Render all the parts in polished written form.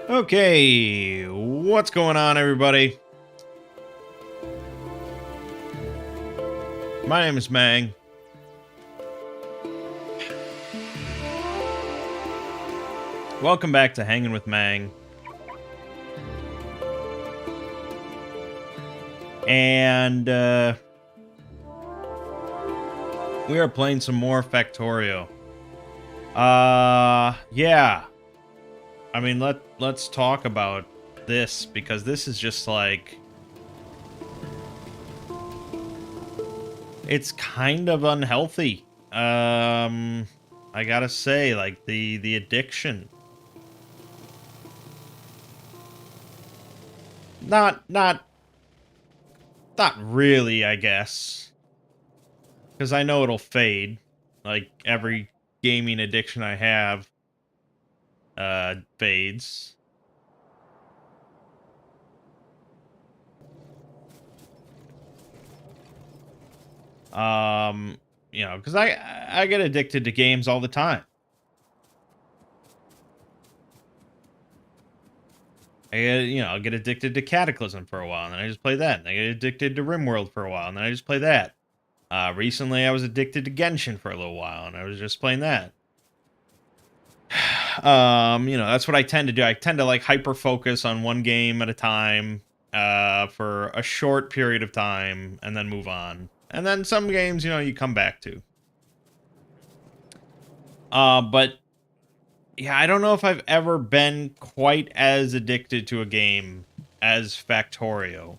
Okay, what's going on, everybody? My name is Mangg. Welcome back to Hanging with Mangg. And, we are playing some more Factorio. Yeah. I mean, let's talk about this, because this is just like... It's kind of unhealthy. I gotta say, like, the addiction. Not really, I guess. Because I know it'll fade. Like, every gaming addiction I have, fades. You know, because I get addicted to games all the time. I'll get addicted to Cataclysm for a while, and then I just play that. And I get addicted to RimWorld for a while, and then I just play that. Recently I was addicted to Genshin for a little while, and I was just playing that. That's what I tend to do. I tend to, like, hyper-focus on one game at a time, for a short period of time, and then move on. And then some games, you come back to. But yeah, I don't know if I've ever been quite as addicted to a game as Factorio.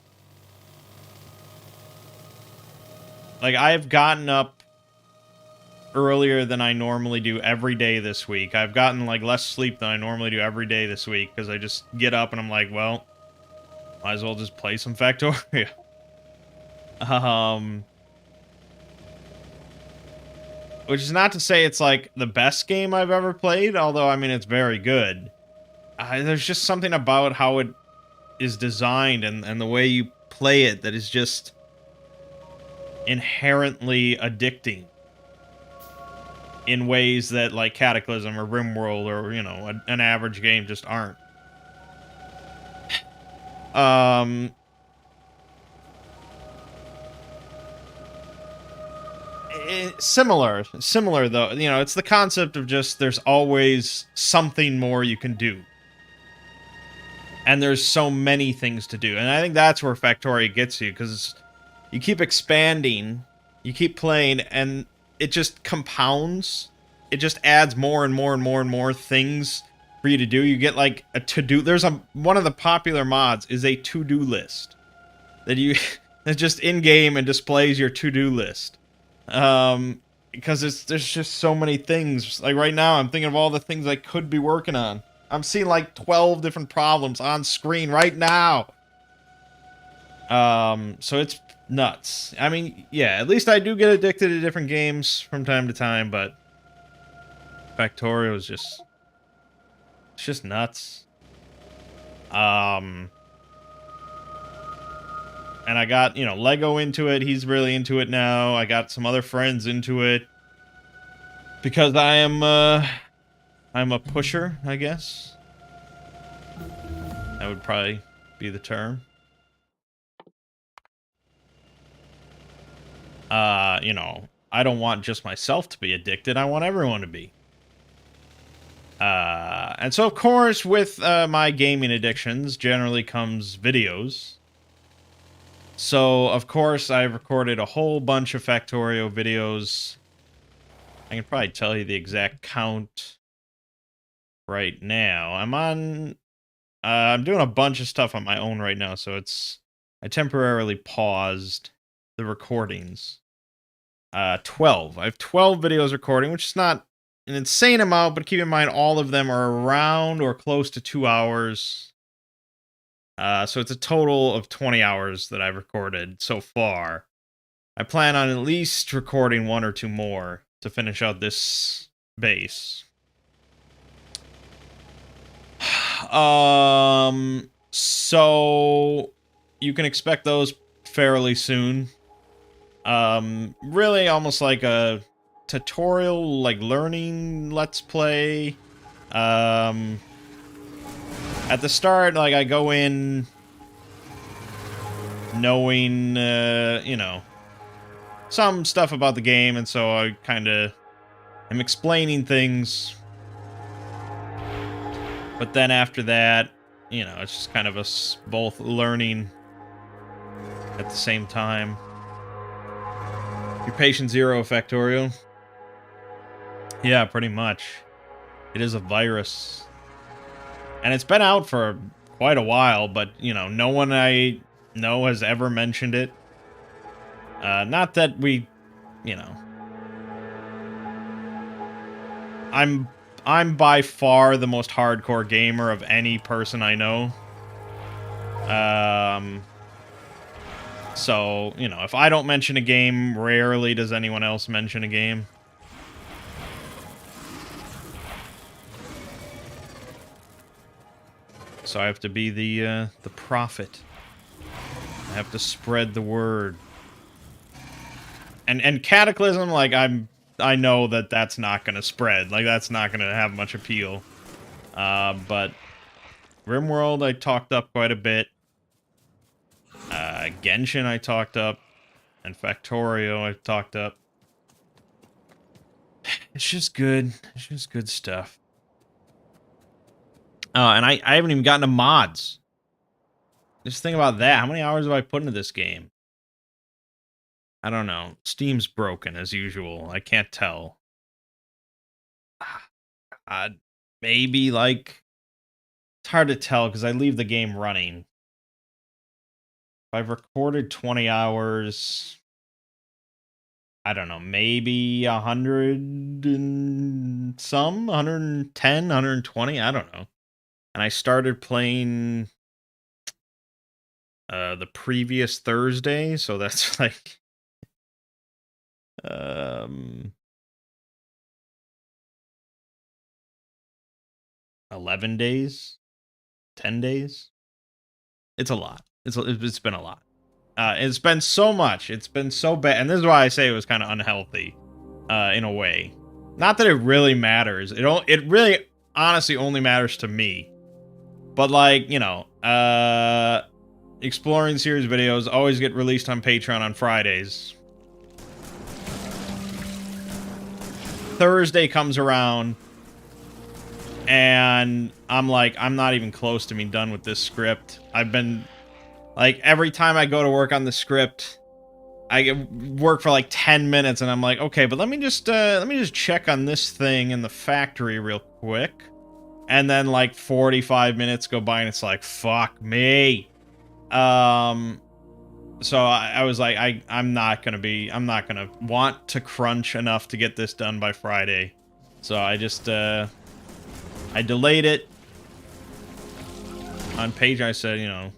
Like, I've gotten up earlier than I normally do every day this week. I've gotten, like, less sleep than I normally do every day this week, because I just get up and I'm like, well, might as well just play some Factorio. Which is not to say it's, like, the best game I've ever played, although, I mean, it's very good. There's just something about how it is designed and the way you play it that is just inherently addicting in ways that, like, Cataclysm or RimWorld or, an average game just aren't. Similar though. It's the concept of just there's always something more you can do. And there's so many things to do. And I think that's where Factorio gets you, because you keep expanding, you keep playing, and it just compounds. It just adds more and more and more and more things for you to do. You get, like, a to-do. One of the popular mods is a to-do list that that's just in-game and displays your to-do list. Because there's just so many things. Like, right now, I'm thinking of all the things I could be working on. I'm seeing, like, 12 different problems on screen right now. So it's nuts. I mean, yeah, at least I do get addicted to different games from time to time, but Factorio is it's just nuts. And I got, Lego into it. He's really into it now. I got some other friends into it. Because I'm a pusher, I guess. That would probably be the term. I don't want just myself to be addicted. I want everyone to be. And so, of course, with my gaming addictions, generally comes videos. So, of course, I've recorded a whole bunch of Factorio videos. I can probably tell you the exact count right now. I'm doing a bunch of stuff on my own right now, so I temporarily paused the recordings. 12. I have 12 videos recording, which is not an insane amount, but keep in mind all of them are around or close to 2 hours. So it's a total of 20 hours that I've recorded so far. I plan on at least recording 1 or 2 more to finish out this base. So you can expect those fairly soon. Really almost like a tutorial, like learning let's play. At the start, like, I go in knowing, you know, some stuff about the game, and so I kind of am explaining things. But then after that, you know, it's just kind of us both learning at the same time. Your patient zero, Factorio. Yeah, pretty much. It is a virus. And it's been out for quite a while, but, you know, no one I know has ever mentioned it. Not that we, you know... I'm by far the most hardcore gamer of any person I know. So, you know, if I don't mention a game, rarely does anyone else mention a game. So I have to be the prophet. I have to spread the word. And Cataclysm, like, I know that that's not going to spread. Like, that's not going to have much appeal. But RimWorld, I talked up quite a bit. Genshin, I talked up. And Factorio, I talked up. It's just good. It's just good stuff. And I haven't even gotten to mods. Just think about that. How many hours have I put into this game? I don't know. Steam's broken, as usual. I can't tell. Maybe, like... It's hard to tell, because I leave the game running. If I've recorded 20 hours... I don't know, maybe 100 and some? 110, 120? I don't know. And I started playing... the previous Thursday, so that's like... 11 days? 10 days? It's a lot. It's been a lot. It's been so much. It's been so bad. And this is why I say it was kind of unhealthy, in a way. Not that it really matters. It really, honestly, only matters to me. But, like, you know, Exploring Series videos always get released on Patreon on Fridays. Thursday comes around, and I'm like, I'm not even close to being done with this script. I've been, like, every time I go to work on the script, I work for like 10 minutes, and I'm like, okay, but let me just check on this thing in the factory real quick. And then like 45 minutes go by, and it's like, fuck me. So I was like, I'm not gonna want to crunch enough to get this done by Friday. So I just, I delayed it. On page, I said, you know,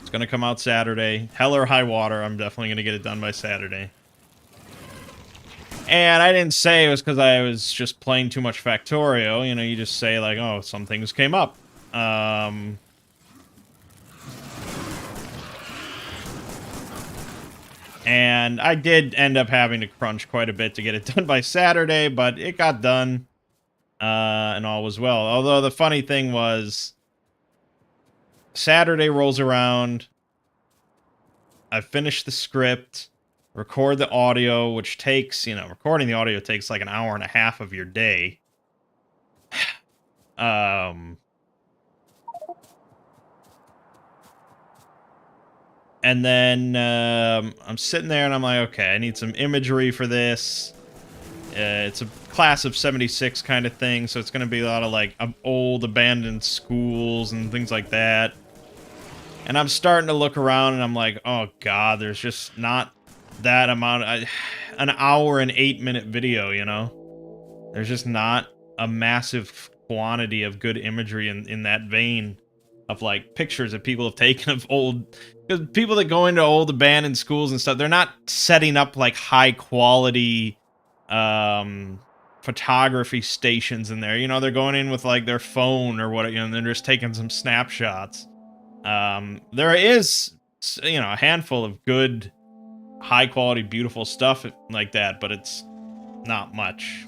it's gonna come out Saturday. Hell or high water, I'm definitely gonna get it done by Saturday. And I didn't say it was because I was just playing too much Factorio. You know, you just say, like, oh, some things came up. And I did end up having to crunch quite a bit to get it done by Saturday, but it got done, and all was well. Although the funny thing was, Saturday rolls around, I finish the script, record the audio, which takes, you know, recording the audio takes like an hour and a half of your day. And then I'm sitting there and I'm like, okay, I need some imagery for this. It's a class of 76 kind of thing, so it's going to be a lot of like old abandoned schools and things like that. And I'm starting to look around and I'm like, oh god, there's just not that amount of, an hour and 8-minute video, you know? There's just not a massive quantity of good imagery in that vein of like pictures that people have taken of old, because people that go into old abandoned schools and stuff, they're not setting up like high quality photography stations in there. You know, they're going in with like their phone or what, you know, and they're just taking some snapshots. There is, you know, a handful of good, high quality, beautiful stuff like that, but it's not much.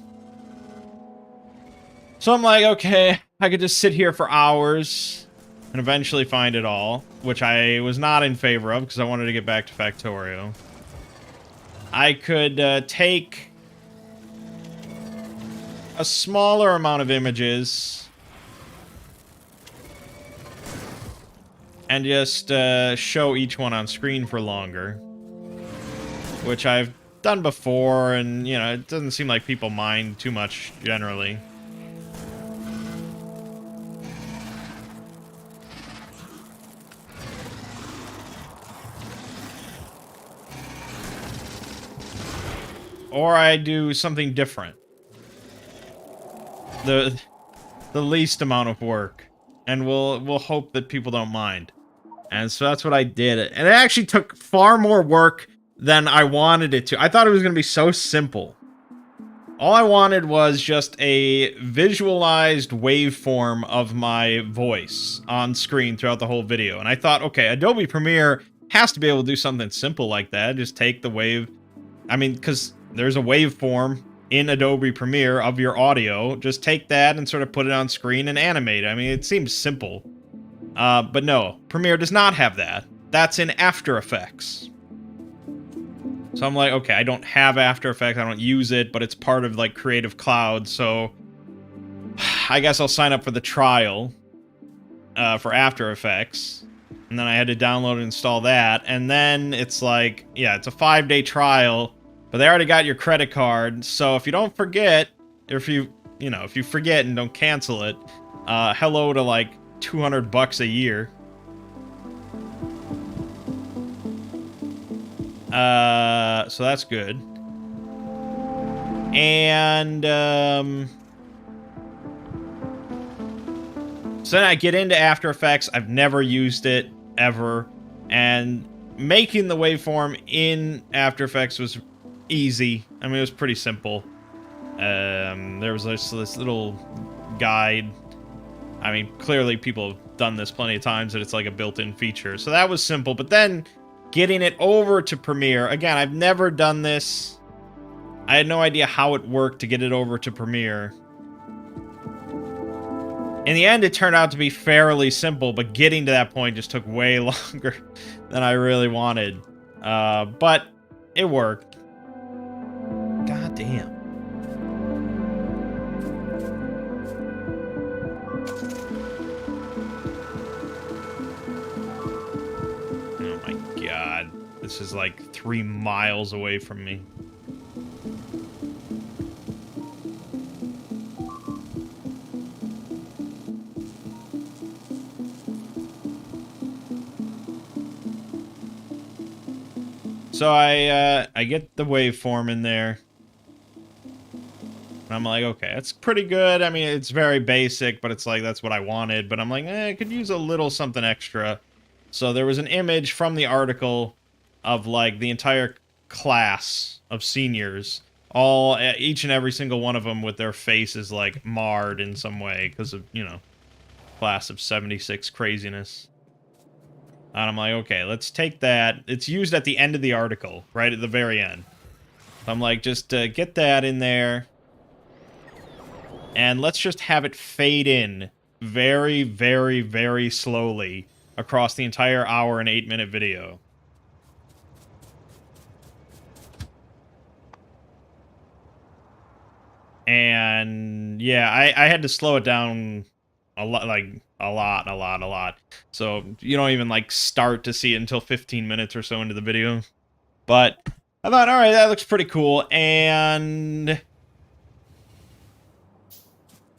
So I'm like, okay, I could just sit here for hours and eventually find it all, which I was not in favor of because I wanted to get back to Factorio. I could take a smaller amount of images and just show each one on screen for longer, which I've done before, and, you know, it doesn't seem like people mind too much generally. Or I do something different. The least amount of work, and we'll hope that people don't mind. And so that's what I did. And it actually took far more work than I wanted it to. I thought it was going to be so simple. All I wanted was just a visualized waveform of my voice on screen throughout the whole video. And I thought, okay, Adobe Premiere has to be able to do something simple like that. Just take the wave. I mean, because there's a waveform in Adobe Premiere of your audio. Just take that and sort of put it on screen and animate it. I mean, it seems simple. But no, Premiere does not have that. That's in After Effects. So I'm like, okay, I don't have After Effects, I don't use it, but it's part of, like, Creative Cloud, so I guess I'll sign up for the trial for After Effects. And then I had to download and install that, and then it's like, yeah, it's a 5-day trial, but they already got your credit card, so if you don't forget, or if you forget and don't cancel it, hello to, like, $200 a year. So that's good. And, so then I get into After Effects. I've never used it, ever. And making the waveform in After Effects was easy. I mean, it was pretty simple. There was this little guide. I mean, clearly people have done this plenty of times, that it's like a built-in feature. So that was simple. But then getting it over to Premiere, again, I've never done this. I had no idea how it worked to get it over to Premiere. In the end, it turned out to be fairly simple, but getting to that point just took way longer than I really wanted. But it worked. God damn. Oh my god. This is like 3 miles away from me. So I get the waveform in there. And I'm like, okay, that's pretty good. I mean, it's very basic, but it's like, that's what I wanted. But I'm like, I could use a little something extra. So there was an image from the article of, like, the entire class of seniors. Each and every single one of them with their faces, like, marred in some way because of, you know, class of 76 craziness. And I'm like, okay, let's take that. It's used at the end of the article, right at the very end. So I'm like, just get that in there. And let's just have it fade in very, very, very slowly across the entire hour and 8-minute video. And yeah, I had to slow it down a lot, like a lot. So you don't even like start to see it until 15 minutes or so into the video. But I thought, all right, that looks pretty cool. And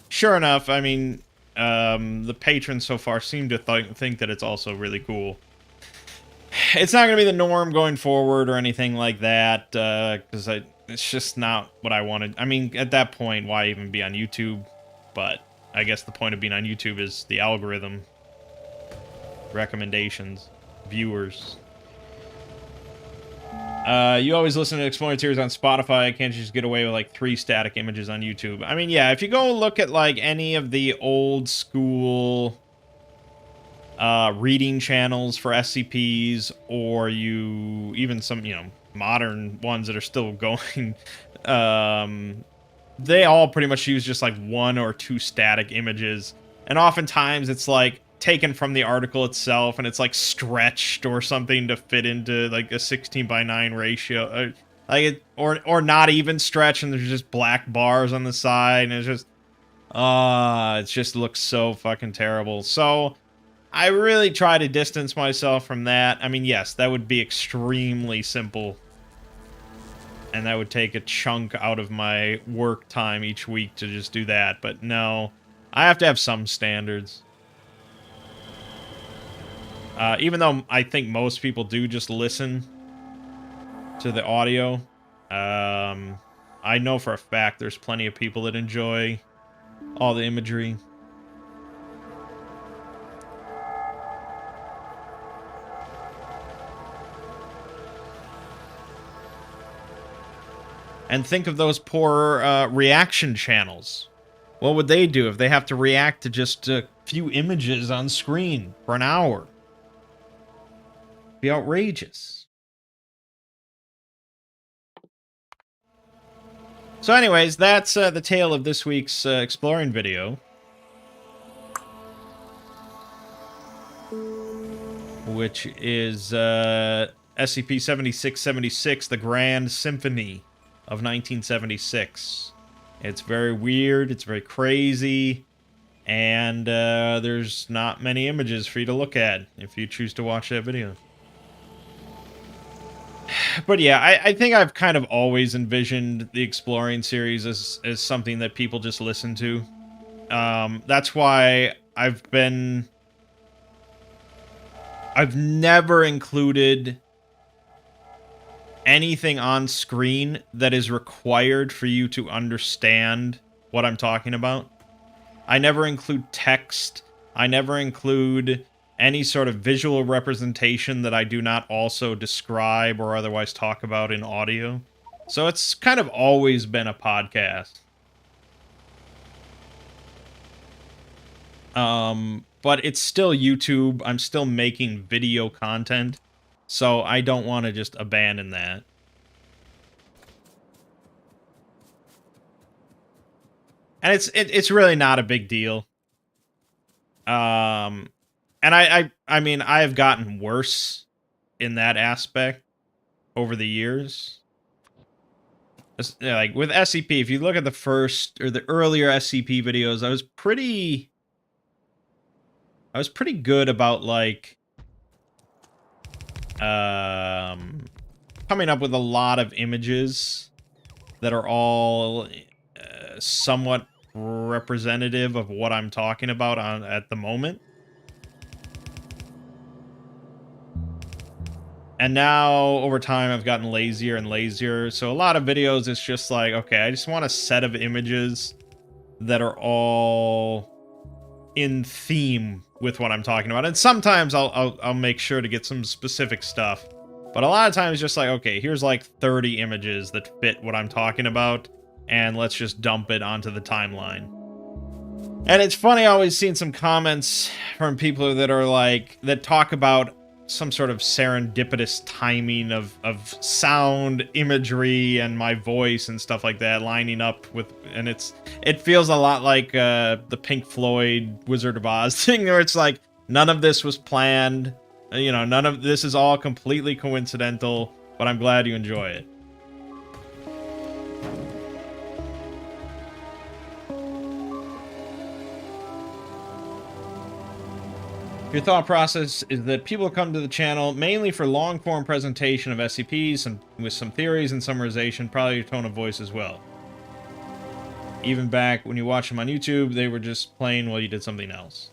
sure enough, I mean, the patrons so far seem to think that it's also really cool. It's not going to be the norm going forward or anything like that, because it's just not what I wanted. I mean, at that point, why even be on YouTube? But I guess the point of being on YouTube is the algorithm, recommendations, viewers. You always listen to Exploring Tears on Spotify. Can't you just get away with like 3 static images on YouTube? I mean, yeah, if you go look at like any of the old school reading channels for SCPs, or even some, you know, modern ones that are still going, they all pretty much use just like 1 or 2 static images. And oftentimes it's like taken from the article itself, and it's like stretched or something to fit into like a 16:9 ratio, like it, or not even stretched, and there's just black bars on the side, and it's just it just looks so fucking terrible. So I really try to distance myself from that. I mean, yes, that would be extremely simple, and that would take a chunk out of my work time each week to just do that. But no, I have to have some standards. Even though I think most people do just listen to the audio, I know for a fact there's plenty of people that enjoy all the imagery. And think of those poor reaction channels. What would they do if they have to react to just a few images on screen for an hour? It'd be outrageous. So anyways, that's the tale of this week's exploring video. Which is SCP-7676, The Grand Symphony of 1976. It's very weird, it's very crazy, and there's not many images for you to look at if you choose to watch that video. But yeah, I think I've kind of always envisioned the Exploring series as something that people just listen to. That's why I've never included anything on screen that is required for you to understand what I'm talking about. I never include text. I never include any sort of visual representation that I do not also describe or otherwise talk about in audio. So it's kind of always been a podcast. But it's still YouTube. I'm still making video content. So I don't want to just abandon that. And it's really not a big deal. And I mean, I have gotten worse in that aspect over the years. Like with SCP, if you look at the first or the earlier SCP videos, I was pretty good about like coming up with a lot of images that are all somewhat representative of what I'm talking about at the moment. And now, over time, I've gotten lazier and lazier. So a lot of videos, it's just like, okay, I just want a set of images that are all in theme with what I'm talking about. And sometimes I'll make sure to get some specific stuff. But a lot of times, just like, okay, here's like 30 images that fit what I'm talking about, and let's just dump it onto the timeline. And it's funny, I always seen some comments from people that are like, that talk about some sort of serendipitous timing of sound, imagery, and my voice and stuff like that lining up with, and it feels a lot like the Pink Floyd Wizard of Oz thing, where it's like none of this was planned, you know, none of this is all completely coincidental, but I'm glad you enjoy it. Your thought process is that people come to the channel mainly for long-form presentation of SCPs and with some theories and summarization, probably your tone of voice as well. Even back when you watch them on YouTube, they were just playing while you did something else.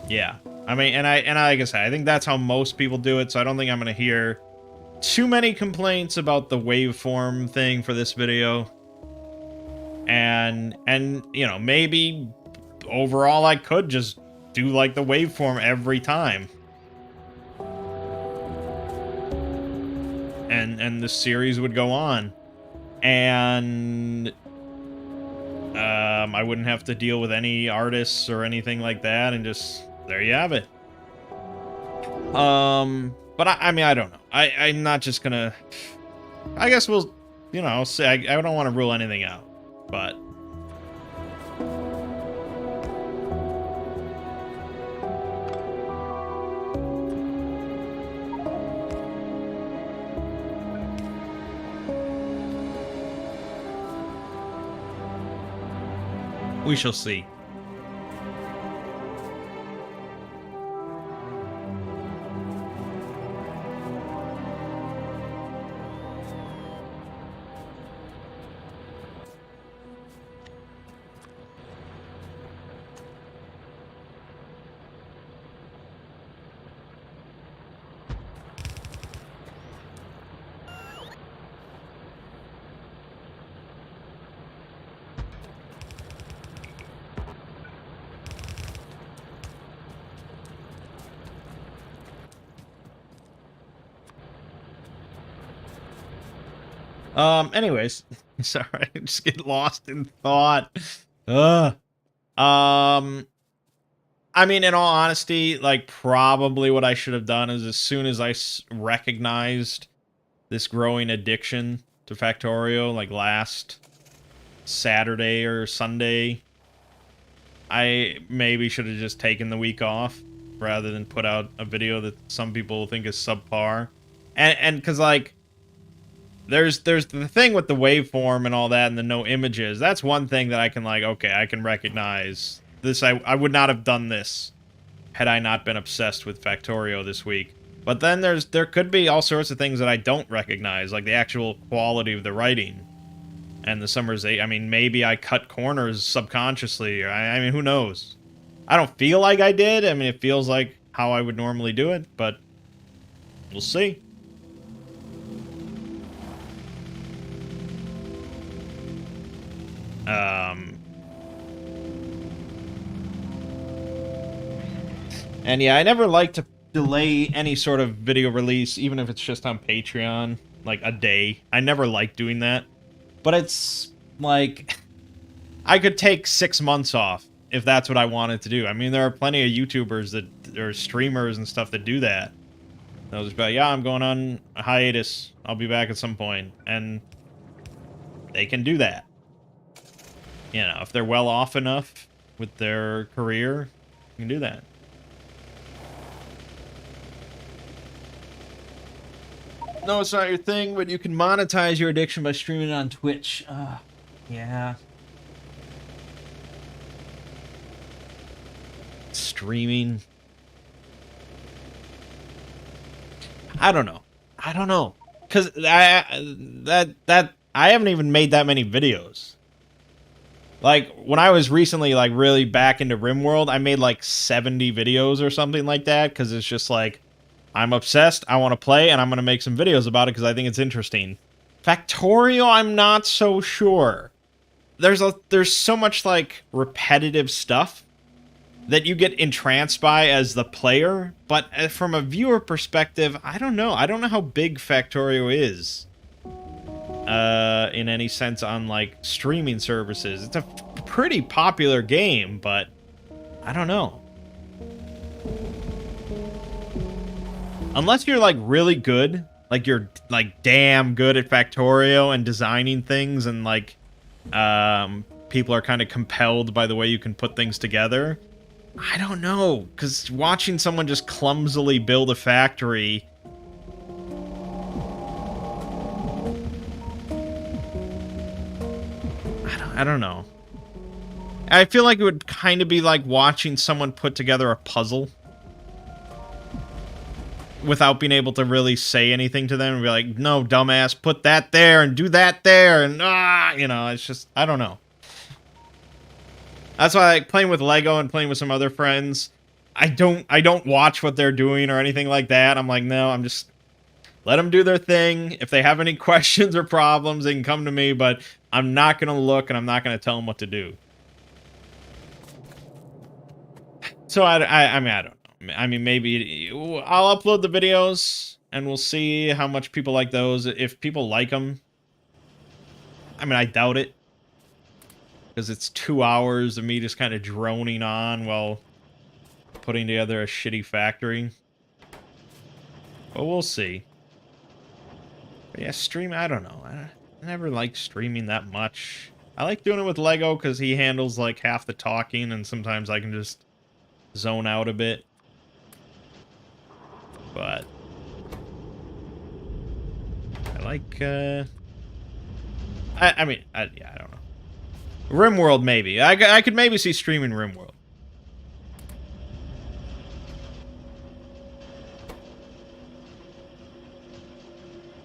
Yeah, I mean, and I like I said, I think that's how most people do it, so I don't think I'm going to hear too many complaints about the waveform thing for this video. And you know, maybe overall I could just do like the waveform every time, and the series would go on, and I wouldn't have to deal with any artists or anything like that, and just there you have it. But I mean, I don't know. I'm not just gonna. I guess we'll, you know, say I don't want to rule anything out, but We shall see. Anyways, sorry, I just get lost in thought. Ugh. I mean, in all honesty, like, probably what I should have done is as soon as I recognized this growing addiction to Factorio, like last Saturday or Sunday, I maybe should have just taken the week off rather than put out a video that some people think is subpar. And because, like, there's the thing with the waveform and all that and the no images. That's one thing that I can, like, okay, I can recognize this. I would not have done this had I not been obsessed with Factorio this week. But then there could be all sorts of things that I don't recognize, like the actual quality of the writing and the Summer's 8. I mean, maybe I cut corners subconsciously. Or I mean, who knows? I don't feel like I did. I mean, it feels like how I would normally do it, but we'll see. And yeah, I never like to delay any sort of video release, even if it's just on Patreon, like a day. I never like doing that. But it's like, I could take 6 months off if that's what I wanted to do. I mean, there are plenty of YouTubers that, or streamers and stuff that do that. They'll just be like, yeah, I'm going on a hiatus. I'll be back at some point. And they can do that. You know, if they're well off enough with their career, you can do that. No, it's not your thing, but you can monetize your addiction by streaming it on Twitch. Yeah. Streaming. I don't know. Because I haven't even made that many videos. Like, when I was recently, like, really back into RimWorld, I made, like, 70 videos or something like that, because it's just, like, I'm obsessed, I want to play, and I'm going to make some videos about it because I think it's interesting. Factorio, I'm not so sure. There's so much, like, repetitive stuff that you get entranced by as the player, but from a viewer perspective, I don't know. I don't know how big Factorio is. In any sense on, like, streaming services. It's a pretty popular game, but I don't know. Unless you're, like, really good, like, you're, like, damn good at Factorio and designing things, and, like, people are kind of compelled by the way you can put things together. I don't know, because watching someone just clumsily build a factory... I don't know. I feel like it would kind of be like watching someone put together a puzzle without being able to really say anything to them and be like, no, dumbass, put that there and do that there and you know, it's just, I don't know. That's why I like playing with Lego and playing with some other friends. I don't watch what they're doing or anything like that. I'm like, no, I'm just let them do their thing. If they have any questions or problems, they can come to me, but I'm not going to look and I'm not going to tell them what to do. So I mean, I don't know. I mean, maybe I'll upload the videos and we'll see how much people like those. If people like them, I mean, I doubt it. Because it's 2 hours of me just kind of droning on while putting together a shitty factory. But we'll see. But yeah, stream, I don't know. I never liked streaming that much. I like doing it with Lego because he handles like half the talking and sometimes I can just zone out a bit. But I like, I mean, yeah, I don't know. RimWorld, maybe. I could maybe see streaming RimWorld.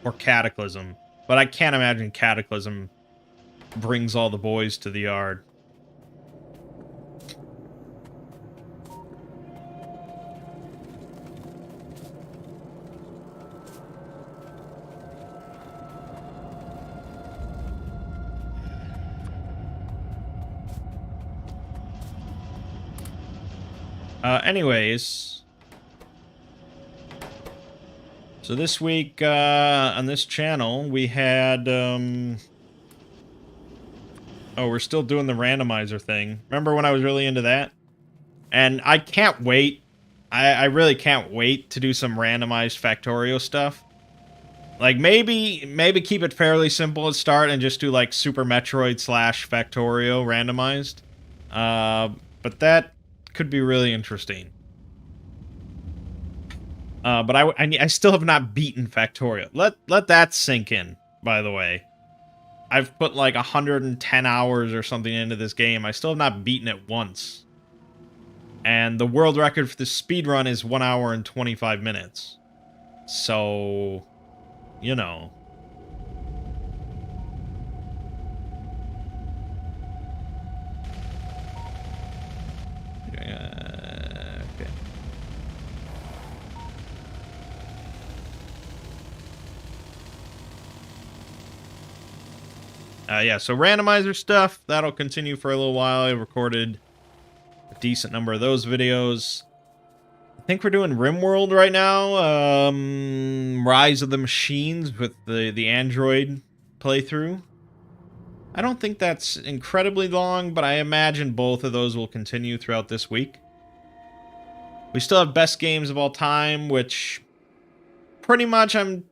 Or Cataclysm. But I can't imagine Cataclysm brings all the boys to the yard. Anyways. So this week, on this channel, we had, oh, we're still doing the randomizer thing. Remember when I was really into that? And I can't wait. I really can't wait to do some randomized Factorio stuff. Like, maybe keep it fairly simple at start and just do, like, Super Metroid / Factorio randomized. But that could be really interesting. But I still have not beaten Factorio. Let that sink in, by the way. I've put like 110 hours or something into this game. I still have not beaten it once. And the world record for the speedrun is 1 hour and 25 minutes. So, you know. Okay. Yeah, so randomizer stuff, that'll continue for a little while. I recorded a decent number of those videos. I think we're doing RimWorld right now. Rise of the Machines with the Android playthrough. I don't think that's incredibly long, but I imagine both of those will continue throughout this week. We still have Best Games of All Time, which pretty much I'm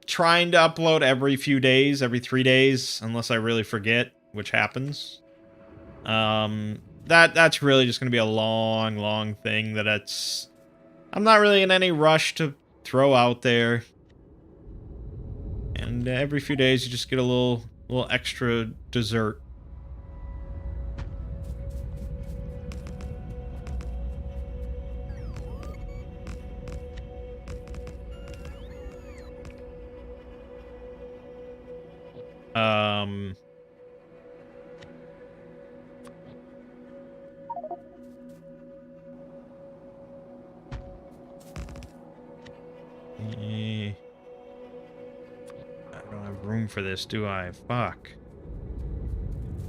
trying to upload every few days, every 3 days, unless I really forget, which happens. That's really just going to be a long thing that I'm not really in any rush to throw out there. And every few days you just get a little extra dessert. I don't have room for this, do I? Fuck.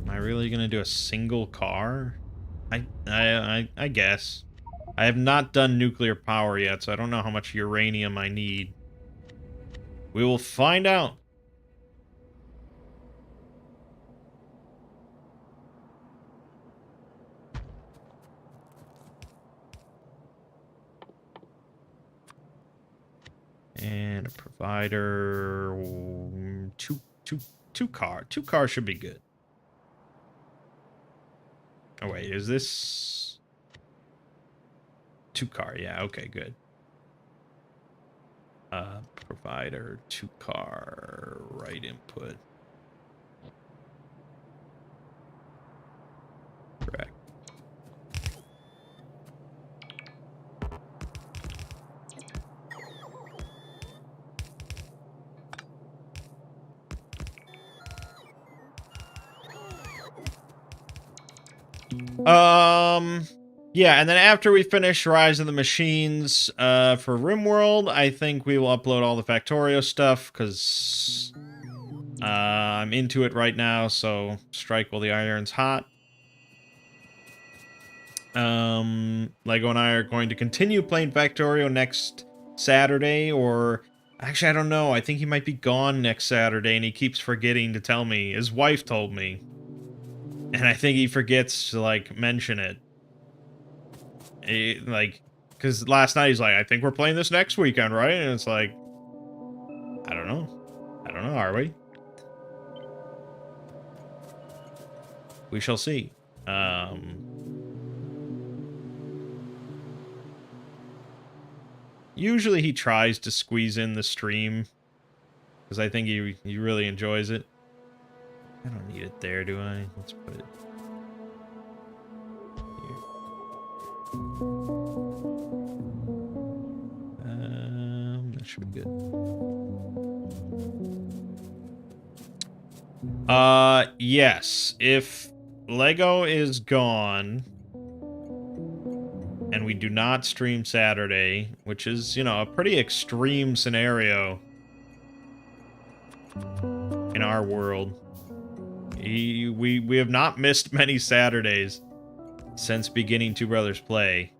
Am I really gonna do a single car? I guess. I have not done nuclear power yet, so I don't know how much uranium I need. We will find out. And a provider. Two cars should be good. Oh wait, is this 2 car? Yeah, okay, good. Provider, 2 car, right input. Correct. Yeah, and then after we finish Rise of the Machines, for RimWorld, I think we will upload all the Factorio stuff, because, I'm into it right now, so strike while the iron's hot. Lego and I are going to continue playing Factorio next Saturday, or... Actually, I don't know. I think he might be gone next Saturday, and he keeps forgetting to tell me. His wife told me. And I think he forgets to, like, mention it. Because last night he's like, I think we're playing this next weekend, right? And it's like, I don't know. I don't know, are we? We shall see. Usually he tries to squeeze in the stream, because I think he really enjoys it. I don't need it there, do I? Let's put it should be good. Yes. If Lego is gone and we do not stream Saturday, which is, you know, a pretty extreme scenario in our world. We have not missed many Saturdays since beginning Two Brothers Play.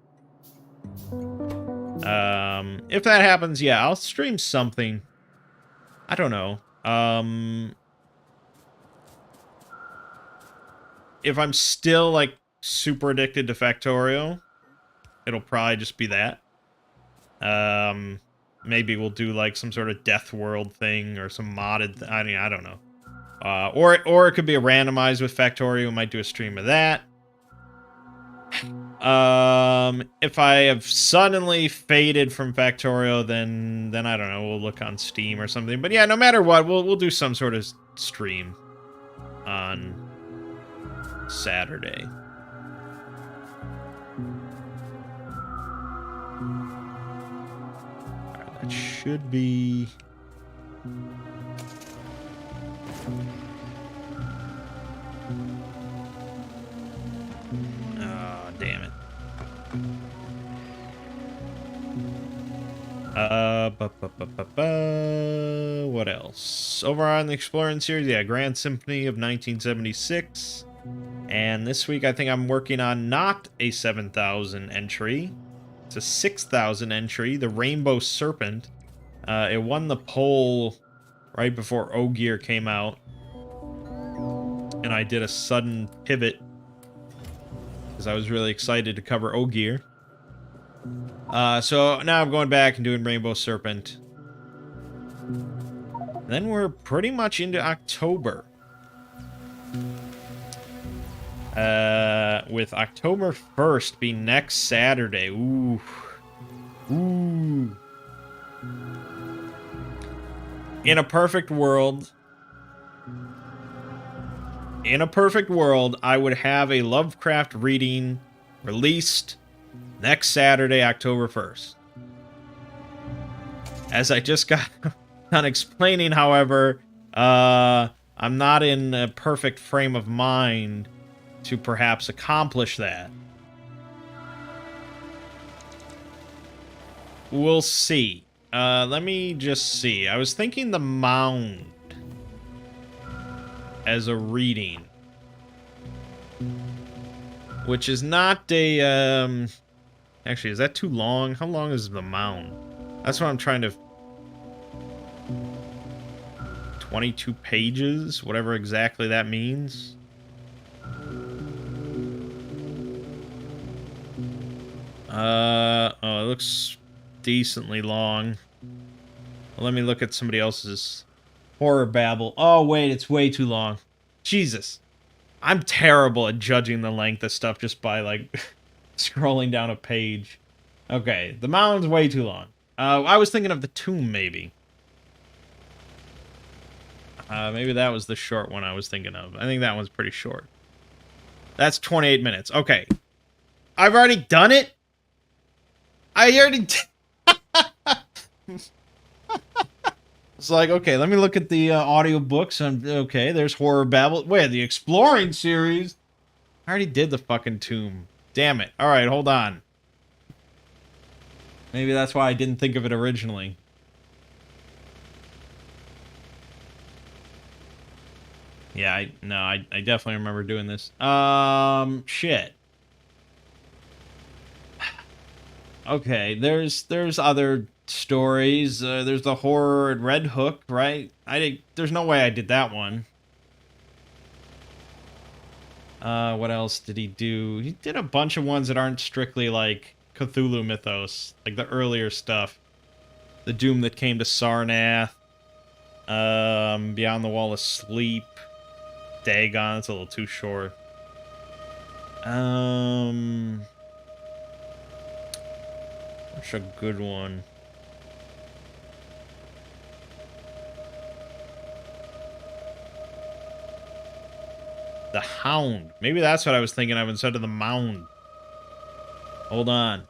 If that happens, yeah, I'll stream something. I don't know. If I'm still, like, super addicted to Factorio, it'll probably just be that. Maybe we'll do, like, some sort of Death World thing or some modded... I mean, I don't know. Or it could be a randomized with Factorio. We might do a stream of that. If I have suddenly faded from Factorio, then I don't know. We'll look on Steam or something. But yeah, no matter what, we'll do some sort of stream on Saturday. Alright, that should be... Oh, damn it. What else? Over on the Exploring series, yeah, Grand Symphony of 1976. And this week, I think I'm working on not a 7,000 entry. It's a 6,000 entry, the Rainbow Serpent. It won the poll right before Ogier came out. And I did a sudden pivot because I was really excited to cover Ogier. So now I'm going back and doing Rainbow Serpent. And then we're pretty much into October. With October 1st being next Saturday. Ooh. Ooh. In a perfect world, I would have a Lovecraft reading released next Saturday, October 1st. As I just got done explaining, however, I'm not in a perfect frame of mind to perhaps accomplish that. We'll see. Let me just see. I was thinking the Mound as a reading, which is not a, actually, is that too long? How long is the Mound? That's what I'm trying to... 22 pages? Whatever exactly that means. Oh, it looks decently long. Well, let me look at somebody else's horror babble. Oh, wait, it's way too long. Jesus. I'm terrible at judging the length of stuff just by, like, scrolling down a page. Okay, the Mound's way too long. I was thinking of the Tomb, maybe. Maybe that was the short one I was thinking of. I think that one's pretty short. That's 28 minutes. Okay. I've already done it? I already did. It's like, okay, let me look at the audiobooks. Okay, there's Horror Babble. Wait, the Exploring series? I already did the fucking Tomb. Damn it. All right, hold on. Maybe that's why I didn't think of it originally. Yeah, I definitely remember doing this. Shit. Okay, there's other stories. There's the horror at Red Hook, right? There's no way I did that one. What else did he do? He did a bunch of ones that aren't strictly like Cthulhu mythos, like the earlier stuff. The Doom That Came to Sarnath. Beyond the Wall of Sleep. Dagon, it's a little too short. What's a good one? The Hound. Maybe that's what I was thinking of instead of the Mound. Hold on.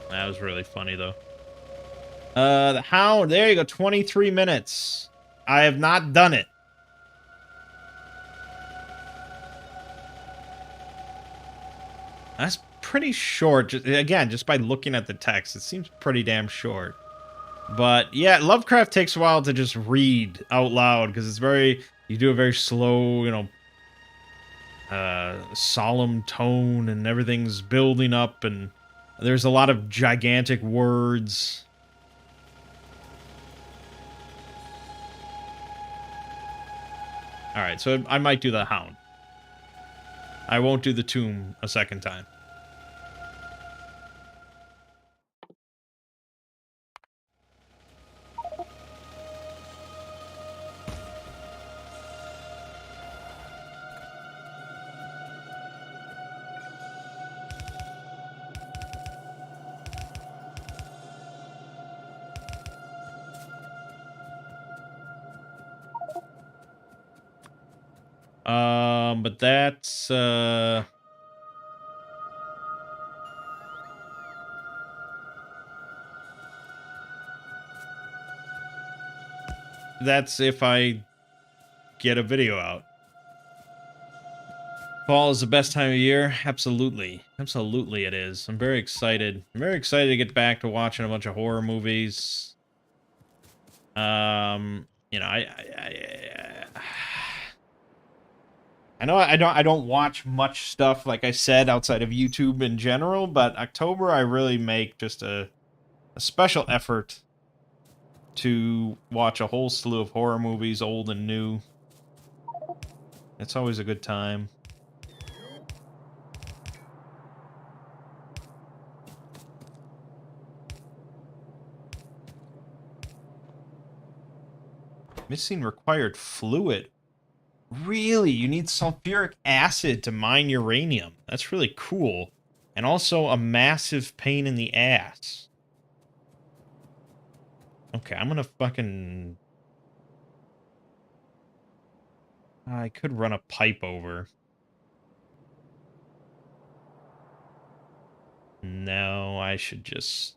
That was really funny, though. The Hound. There you go. 23 minutes. I have not done it. That's pretty short. Again, just by looking at the text, it seems pretty damn short. But yeah, Lovecraft takes a while to just read out loud because it's you do a very slow, solemn tone, and everything's building up, and there's a lot of gigantic words. All right, so I might do the Hound. I won't do the Tomb a second time. But that's if I get a video out. Fall is the best time of year. Absolutely. Absolutely it is. I'm very excited. I'm very excited to get back to watching a bunch of horror movies. I know I don't watch much stuff, like I said, outside of YouTube in general, but October I really make just a special effort to watch a whole slew of horror movies, old and new. It's always a good time. Missing required fluid. Really? You need sulfuric acid to mine uranium. That's really cool. And also a massive pain in the ass. Okay, I'm gonna fucking... I could run a pipe over. No, I should just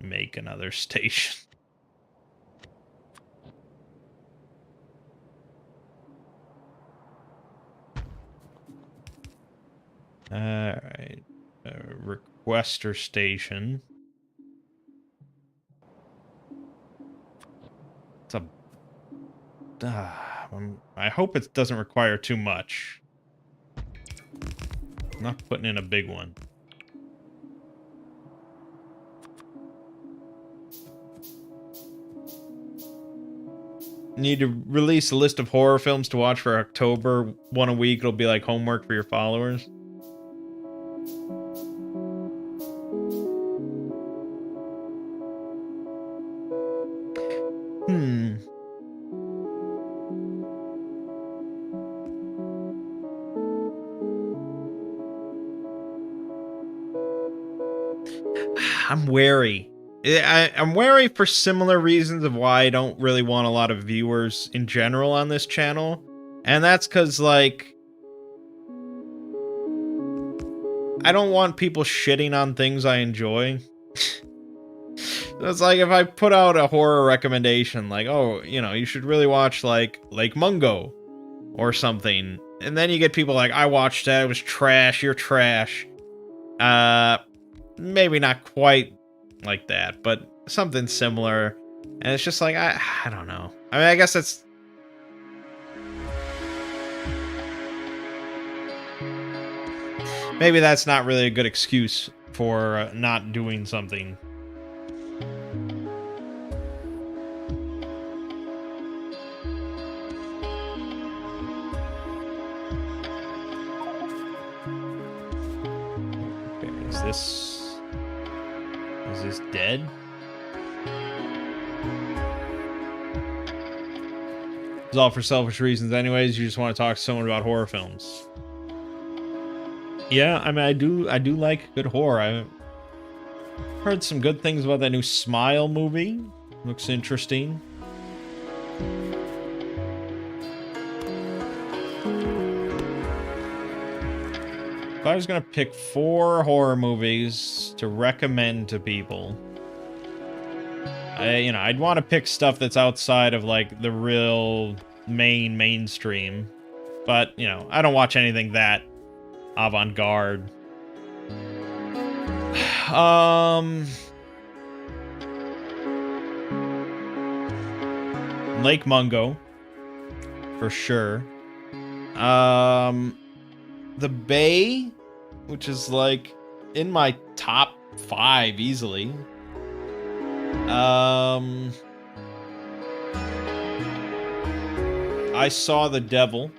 make another station. Alright. Requester station. It's a... I hope it doesn't require too much. I'm not putting in a big one. Need to release a list of horror films to watch for October. One a week. It'll be like homework for your followers. I'm wary. I'm wary for similar reasons of why I don't really want a lot of viewers in general on this channel. And that's because, like, I don't want people shitting on things I enjoy. It's like if I put out a horror recommendation, like, oh, you should really watch, like, Lake Mungo or something. And then you get people like, I watched that, it was trash, you're trash. Maybe not quite like that, but something similar. And it's just like, I don't know. I mean, I guess that's... Maybe that's not really a good excuse for not doing something. Okay, is this dead? It's all for selfish reasons anyways. You just want to talk to someone about horror films. Yeah, I mean, I do like good horror. I've heard some good things about that new Smile movie. Looks interesting. If I was gonna pick 4 horror movies to recommend to people, I'd want to pick stuff that's outside of like the real mainstream. But, I don't watch anything that avant-garde. Lake Mungo, for sure. The Bay, which is like in my top 5 easily. I Saw the Devil.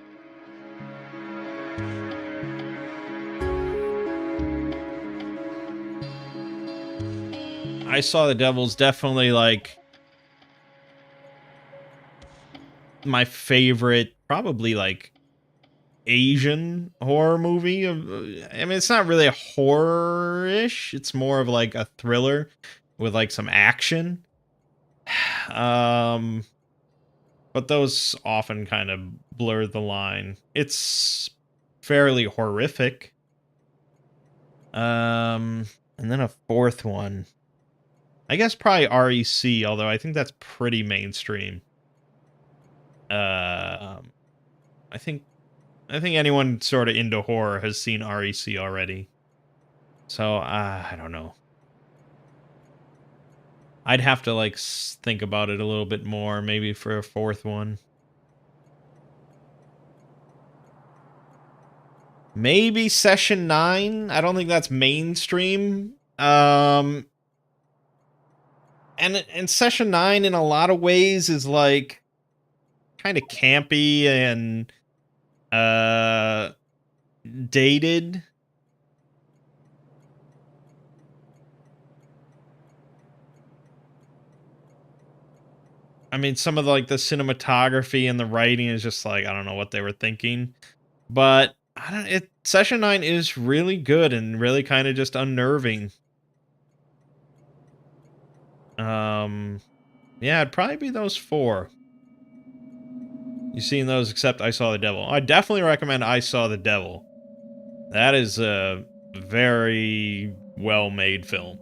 I Saw the Devil's definitely like my favorite, probably like Asian horror movie. I mean, it's not really a horror-ish. It's more of like a thriller with like some action. But those often kind of blur the line. It's fairly horrific. And then a fourth one. I guess probably REC, although I think that's pretty mainstream. I think anyone sort of into horror has seen REC already. So, I don't know. I'd have to, like, think about it a little bit more, maybe for a fourth one. Maybe Session 9? I don't think that's mainstream. And Session 9, in a lot of ways, is, like, kind of campy and, dated. I mean, some of the, like, the cinematography and the writing is just like, I don't know what they were thinking. But Session 9 is really good and really kind of just unnerving. Yeah, it'd probably be those 4. You seen those except I Saw the Devil. I definitely recommend I Saw the Devil. That is a very well-made film.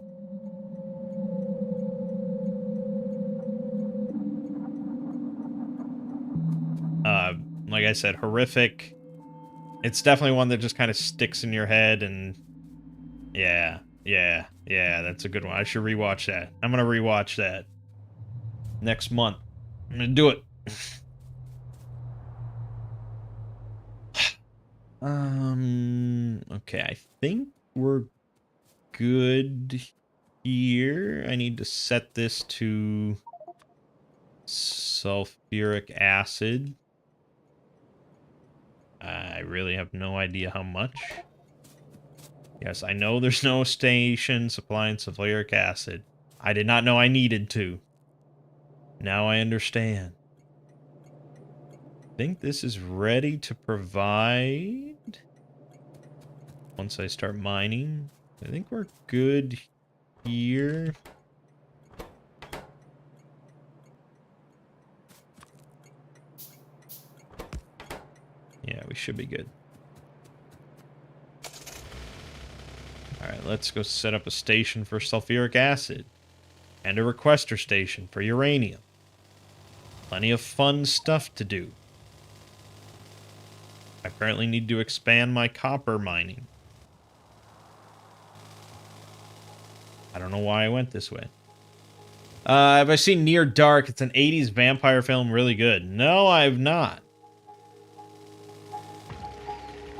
Like I said, horrific. It's definitely one that just kind of sticks in your head, and yeah, that's a good one. I should rewatch that. I'm gonna rewatch that next month. I'm gonna do it. Okay, I think we're good here. I need to set this to sulfuric acid. I really have no idea how much. Yes, I know there's no station supplying sulfuric acid. I did not know I needed to. Now I understand. I think this is ready to provide. Once I start mining, I think we're good here. Yeah, we should be good. Alright, let's go set up a station for sulfuric acid. And a requester station for uranium. Plenty of fun stuff to do. I apparently need to expand my copper mining. I don't know why I went this way. Have I seen Near Dark? It's an 80s vampire film, really good. No, I've not.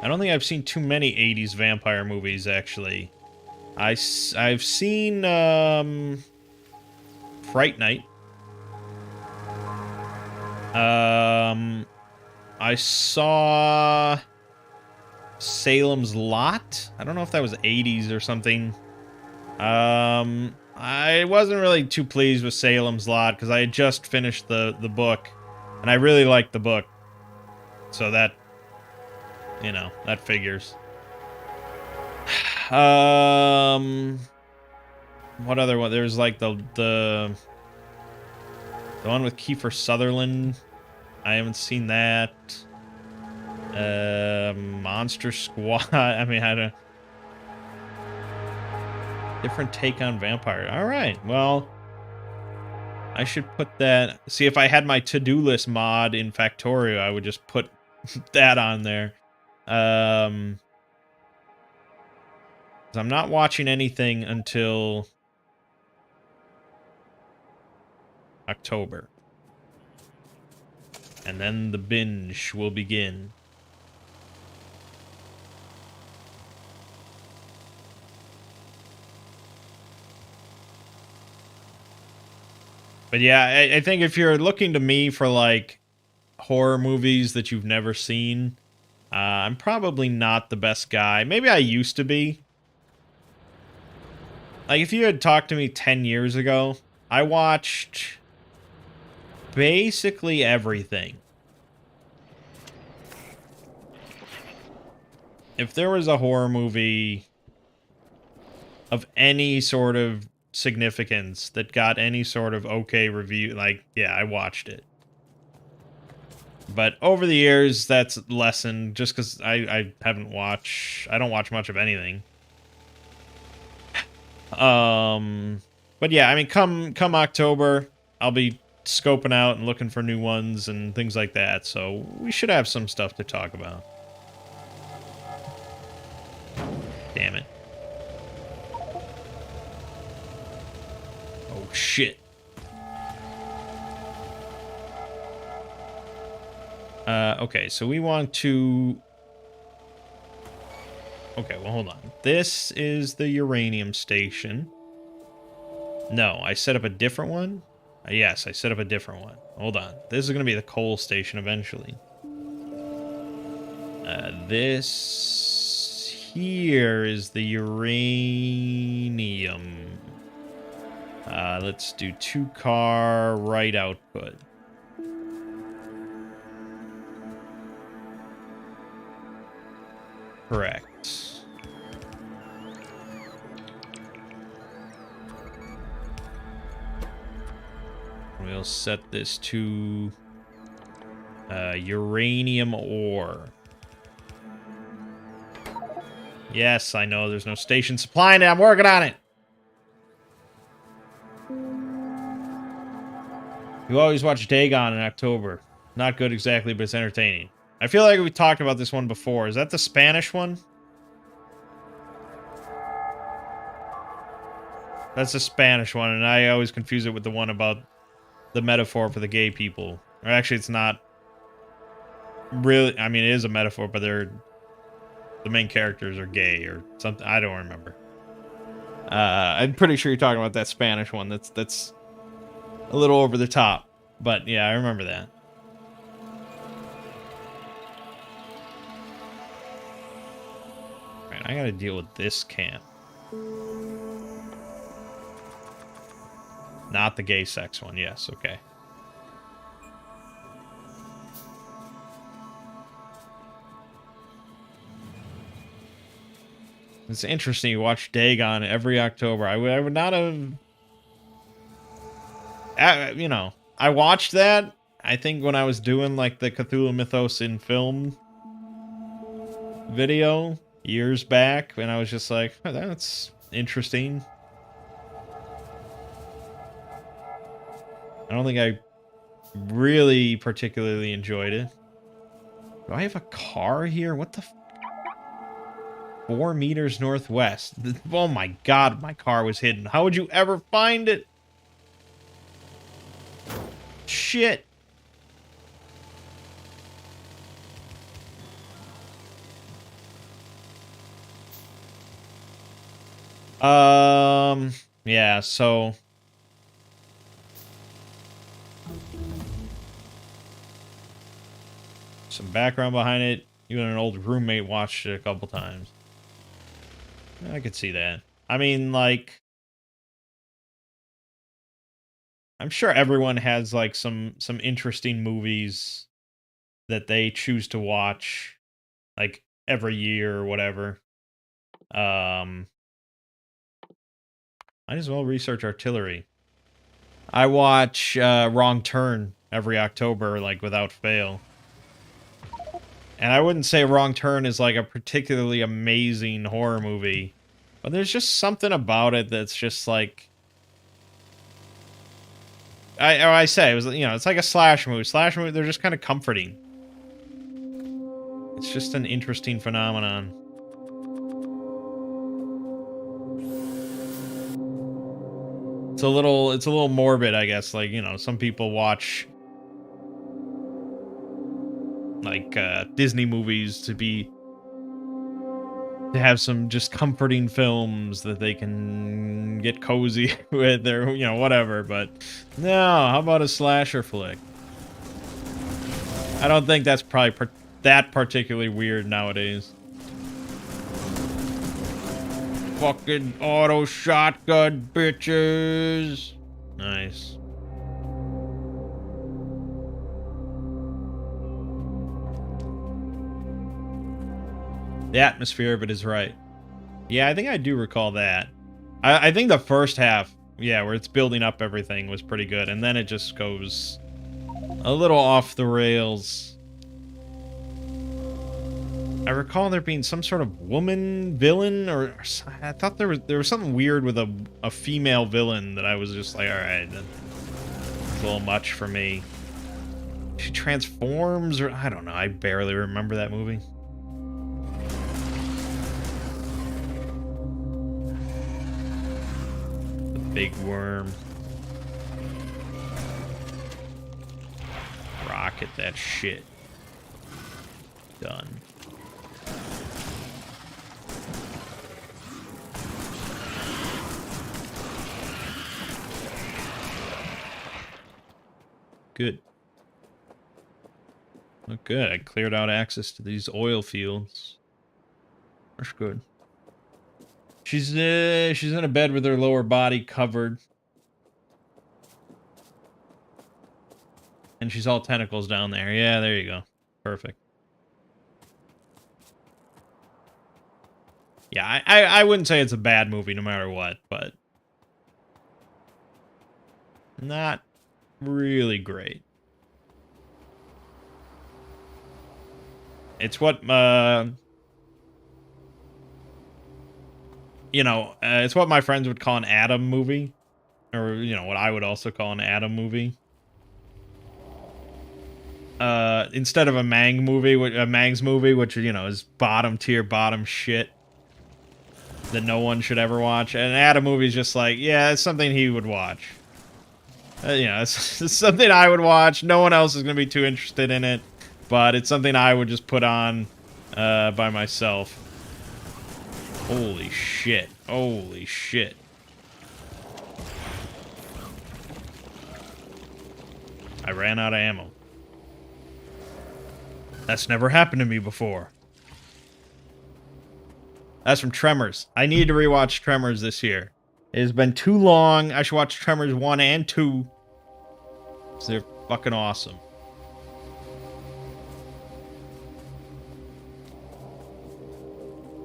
I don't think I've seen too many 80s vampire movies, actually. I've seen, Fright Night. I saw Salem's Lot. I don't know if that was 80s or something. I wasn't really too pleased with Salem's Lot because I had just finished the book, and I really liked the book. So that, that figures. What other one? There's like the one with Kiefer Sutherland. I haven't seen that. Monster Squad. I mean, I don't. Different take on vampire. All right. Well, I should put that... See, if I had my to-do list mod in Factorio, I would just put that on there. 'Cause I'm not watching anything until October. And then the binge will begin. But yeah, I think if you're looking to me for, like, horror movies that you've never seen, I'm probably not the best guy. Maybe I used to be. Like, if you had talked to me 10 years ago, I watched basically everything. If there was a horror movie of any sort of significance that got any sort of okay review, like, yeah, I watched it. But over the years, that's lessened just because I don't watch much of anything. But yeah, I mean, come October, I'll be scoping out and looking for new ones and things like that. So we should have some stuff to talk about. Damn it. Oh, shit. Okay, so we want to... Okay, well, hold on. This is the uranium station. No, I set up a different one? Yes, I set up a different one. Hold on. This is going to be the coal station eventually. This here is the uranium. Let's do 2-car right output. Correct. We'll set this to uranium ore. Yes, I know there's no station supplying it. I'm working on it. You always watch Dagon in October. Not good exactly, but it's entertaining. I feel like we talked about this one before. Is that the Spanish one? That's the Spanish one, and I always confuse it with the one about the metaphor for the gay people. Or actually, it's not really... I mean, it is a metaphor, but the main characters are gay or something. I don't remember. I'm pretty sure you're talking about that Spanish one. That's a little over the top. But yeah, I remember that. Right, I gotta deal with this camp. Not the gay sex one. Yes, okay. It's interesting. You watch Dagon every October. I would not have... you know, I watched that, I think, when I was doing, like, the Cthulhu Mythos in film video years back, and I was just like, oh, that's interesting. I don't think I really particularly enjoyed it. Do I have a car here? What the... 4 meters northwest. Oh my god, my car was hidden. How would you ever find it? Shit. Yeah, so... some background behind it. You and an old roommate watched it a couple times. I could see that. I mean, like... I'm sure everyone has, like, some interesting movies that they choose to watch, like, every year or whatever. Might as well research artillery. I watch Wrong Turn every October, like, without fail. And I wouldn't say Wrong Turn is, like, a particularly amazing horror movie. But there's just something about it that's just, like... I say it was, it's like a slash movie. Slash movie, they're just kind of comforting. It's just an interesting phenomenon. It's a little morbid, I guess. Like, some people watch like Disney movies to have some just comforting films that they can get cozy with, or whatever. But no, how about a slasher flick? I don't think that's probably that particularly weird nowadays. Fucking auto shotgun, bitches. Nice. The atmosphere of it is right. Yeah, I think I do recall that. I think the first half, yeah, where it's building up everything was pretty good, and then it just goes a little off the rails. I recall there being some sort of woman villain, or I thought there was something weird with a female villain that I was just like, all right, that's a little much for me. She transforms, or I don't know. I barely remember that movie. The big worm. Rocket that shit. Done. Good. Oh, good. I cleared out access to these oil fields. That's good. She's in a bed with her lower body covered. And she's all tentacles down there. Yeah, there you go. Perfect. Yeah, I wouldn't say it's a bad movie no matter what, but not really great. It's what it's what my friends would call an Adam movie, or what I would also call an Adam movie. Instead of a Mangg movie, Mangg's movie, which is bottom tier, bottom shit that no one should ever watch. And an Adam movie is just like, yeah, it's something he would watch. It's something I would watch. No one else is going to be too interested in it, but it's something I would just put on by myself. Holy shit. Holy shit. I ran out of ammo. That's never happened to me before. That's from Tremors. I need to rewatch Tremors this year. It has been too long. I should watch Tremors 1 and 2. Because they're fucking awesome.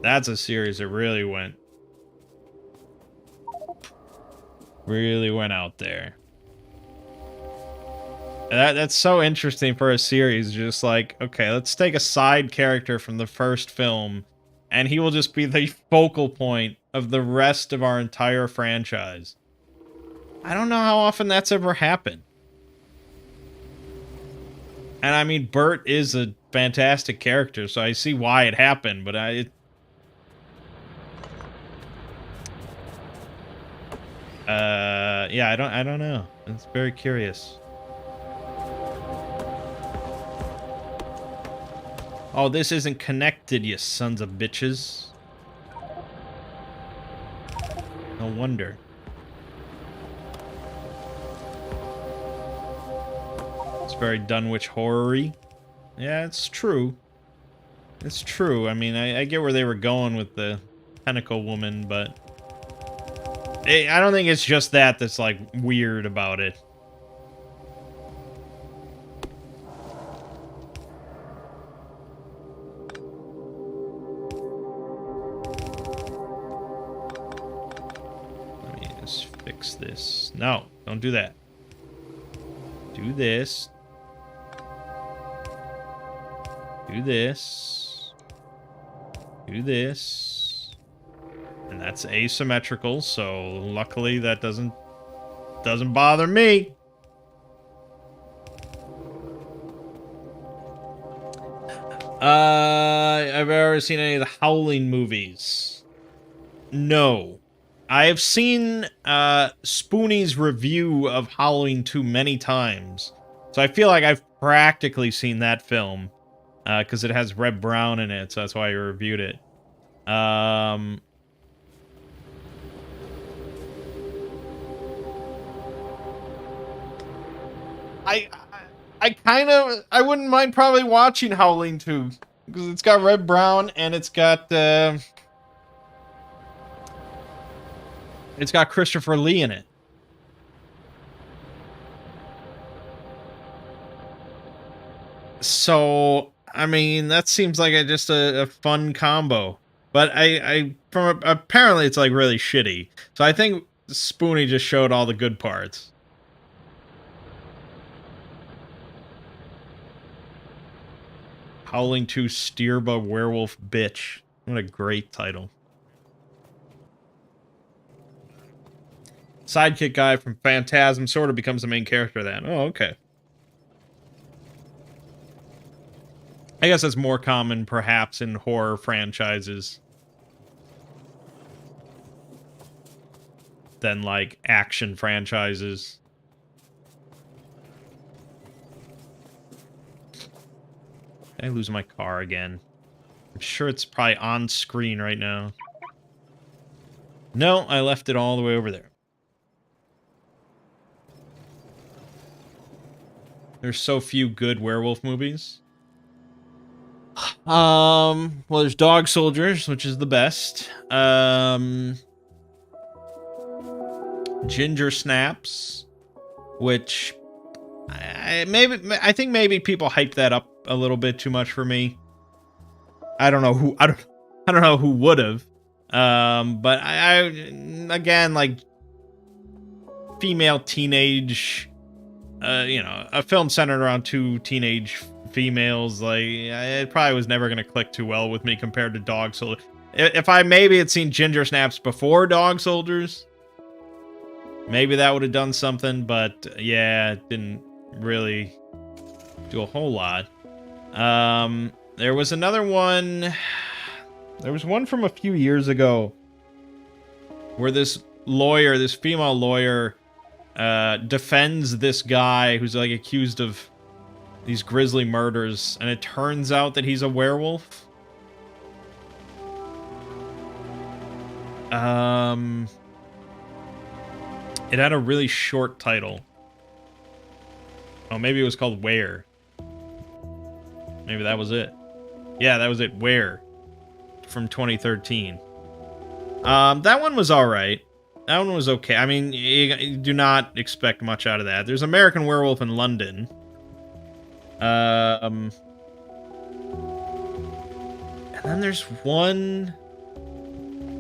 That's a series that really went out there. That's so interesting for a series. Just like, okay, let's take a side character from the first film, and he will just be the focal point of the rest of our entire franchise. I don't know how often that's ever happened. And I mean, Bert is a fantastic character, so I see why it happened, but yeah, I don't know. It's very curious. Oh, this isn't connected, you sons of bitches. No wonder. It's very Dunwich horror-y. Yeah, it's true. It's true. I mean, I get where they were going with the tentacle woman, but I don't think it's just that's like weird about it. Let me just fix this. No, don't do that. Do this. Do this. Do this. And that's asymmetrical, so luckily that doesn't bother me. I've ever seen any of the Howling movies. No. I have seen Spoonie's review of Howling 2 many times. So I feel like I've practically seen that film. Because it has Reb Brown in it, so that's why I reviewed it. I I wouldn't mind probably watching Howling 2 because it's got Reb Brown and it's got Christopher Lee in it. So, I mean, that seems like just a fun combo. But apparently it's like really shitty. So I think Spoonie just showed all the good parts. Howling 2 Steerba Werewolf Bitch. What a great title. Sidekick guy from Phantasm sort of becomes the main character then. Oh, okay. I guess that's more common, perhaps, in horror franchises than, like, action franchises. I lose my car again. I'm sure it's probably on screen right now. No, I left it all the way over there. There's so few good werewolf movies. Well, there's Dog Soldiers, which is the best. Ginger Snaps, which I think maybe people hyped that up a little bit too much for me. I don't know who I don't know who would have. But I again, like, female teenage, you know, a film centered around two teenage females, like, it probably was never going to click too well with me compared to Dog Soldiers. If I maybe had seen Ginger Snaps before Dog Soldiers, maybe that would have done something, but yeah, it didn't really do a whole lot. There was another one. There was one from a few years ago where this lawyer, this female lawyer, defends this guy who's like accused of these grisly murders, and it turns out that he's a werewolf. It had a really short title. Oh, maybe it was called Where. Maybe that was it. Yeah, that was it. Where. From 2013. That one was alright. That one was okay. I mean, you do not expect much out of that. There's American Werewolf in London. And then there's one...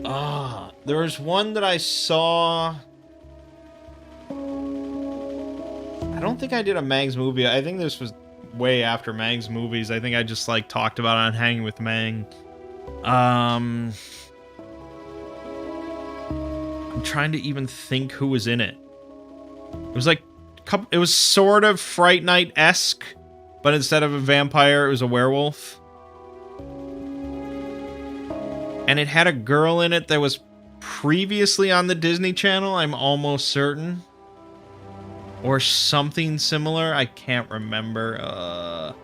there was one that I saw... I don't think I did a Mangg's movie. I think this was way after Mangg's movies. I think I just, like, talked about it on Hanging with Mangg. I'm trying to even think who was in it. It was like... It was sort of Fright Night-esque, but instead of a vampire, it was a werewolf. And it had a girl in it that was previously on the Disney Channel, I'm almost certain. Or something similar, I can't remember.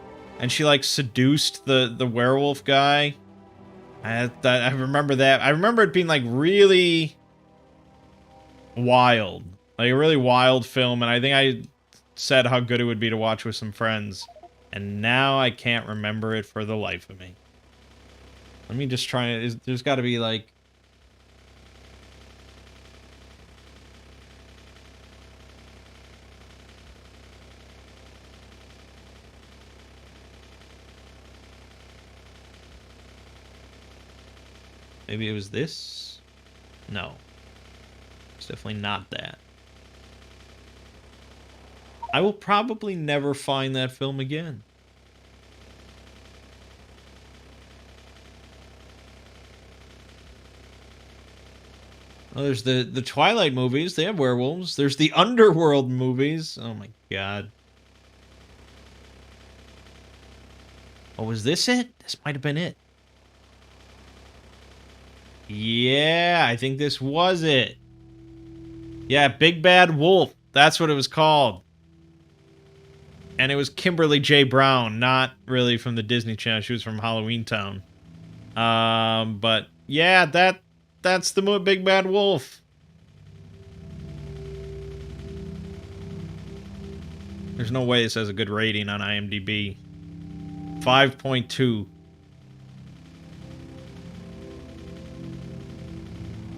And she, like, seduced the werewolf guy. I remember that. I remember it being, like, really wild. Like, a really wild film, and I think I said how good it would be to watch with some friends. And now I can't remember it for the life of me. Let me just try it. There's got to be, like... Maybe it was this? No. It's definitely not that. I will probably never find that film again. Oh, there's the Twilight movies. They have werewolves. There's the Underworld movies. Oh my god. Oh, was this it? This might have been it. Yeah, I think this was it. Yeah, Big Bad Wolf. That's what it was called. And it was Kimberly J. Brown, not really from the Disney Channel. She was from Halloween Town. But yeah, that's the Big Bad Wolf. There's no way this has a good rating on IMDb. 5.2.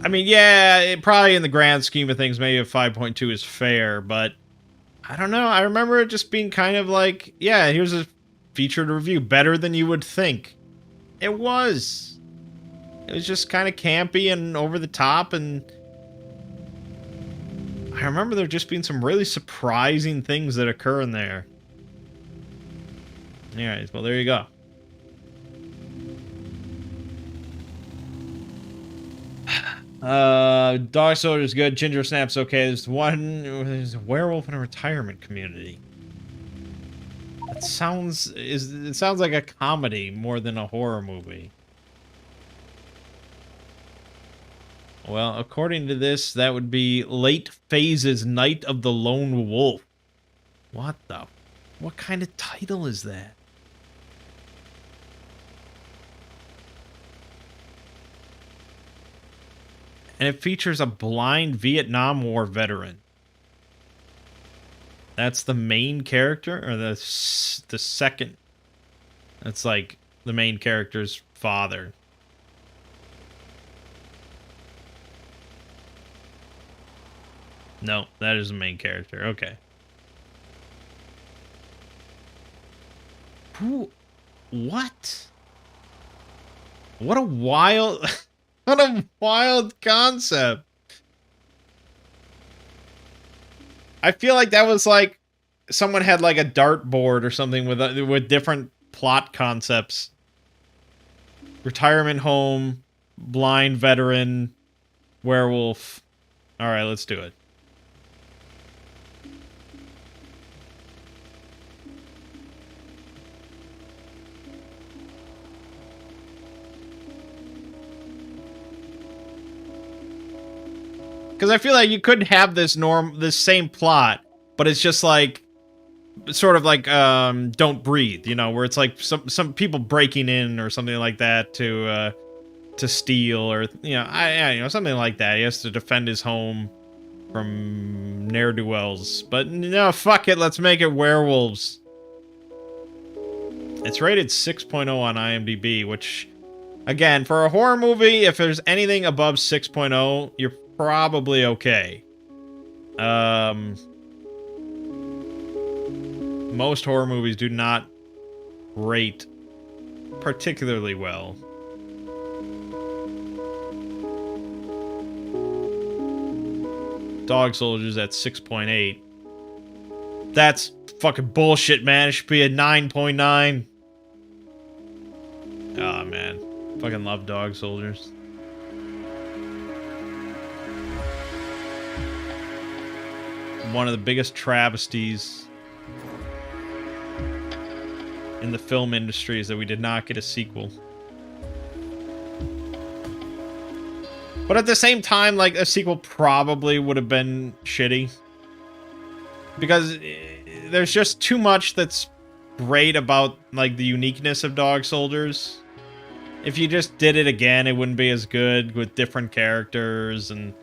I mean, yeah, it probably in the grand scheme of things, maybe a 5.2 is fair, but I don't know. I remember it just being kind of like, yeah, here's a featured review. Better than you would think. It was. It was just kind of campy and over the top, and I remember there just being some really surprising things that occur in there. Alright, well, there you go. Dog Soldier's good. Ginger Snap's okay. There's a werewolf in a retirement community. It sounds like a comedy more than a horror movie. Well, according to this, that would be Late Phase's Night of the Lone Wolf. What kind of title is that? And it features a blind Vietnam War veteran. That's the main character, or the second? That's like the main character's father. No, that is the main character. Okay. Who? What? What a wild... What a wild concept. I feel like that was like someone had like a dartboard or something with different plot concepts. Retirement home, blind veteran, werewolf. All right, let's do it. Because I feel like you couldn't have this same plot, but it's just like, sort of like, Don't Breathe, you know, where it's like some people breaking in or something like that to steal, or, you know, something like that. He has to defend his home from ne'er-do-wells. But no, fuck it, let's make it werewolves. It's rated 6.0 on IMDb, which, again, for a horror movie, if there's anything above 6.0, you're probably okay. Most horror movies do not rate particularly well. Dog Soldiers at 6.8. That's fucking bullshit, man. It should be a 9.9. Oh, man. Fucking love Dog Soldiers. One of the biggest travesties in the film industry is that we did not get a sequel. But at the same time, like, a sequel probably would have been shitty. Because there's just too much that's great about, like, the uniqueness of Dog Soldiers. If you just did it again, it wouldn't be as good with different characters, and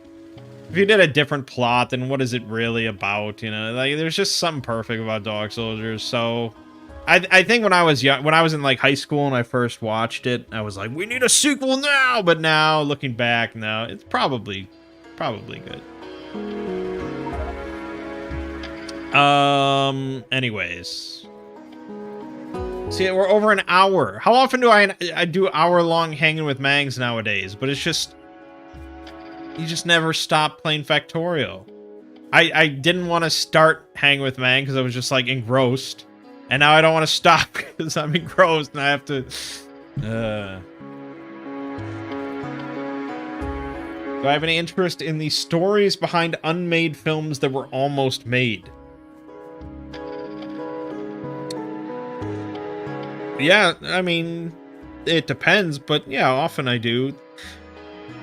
if you did a different plot, then what is it really about? You know, like, there's just something perfect about Dog Soldiers. So I think when I was young, when I was in like high school and I first watched it, I was like, we need a sequel now. But now, looking back, now it's probably good. Anyways, see, we're over an hour. How often do I do hour-long hanging with Mangs nowadays? But it's just, you just never stop playing Factorio. I didn't want to start hanging with Mangg because I was just like engrossed. And now I don't want to stop because I'm engrossed and I have to... Do I have any interest in the stories behind unmade films that were almost made? Yeah, I mean, it depends, but yeah, often I do.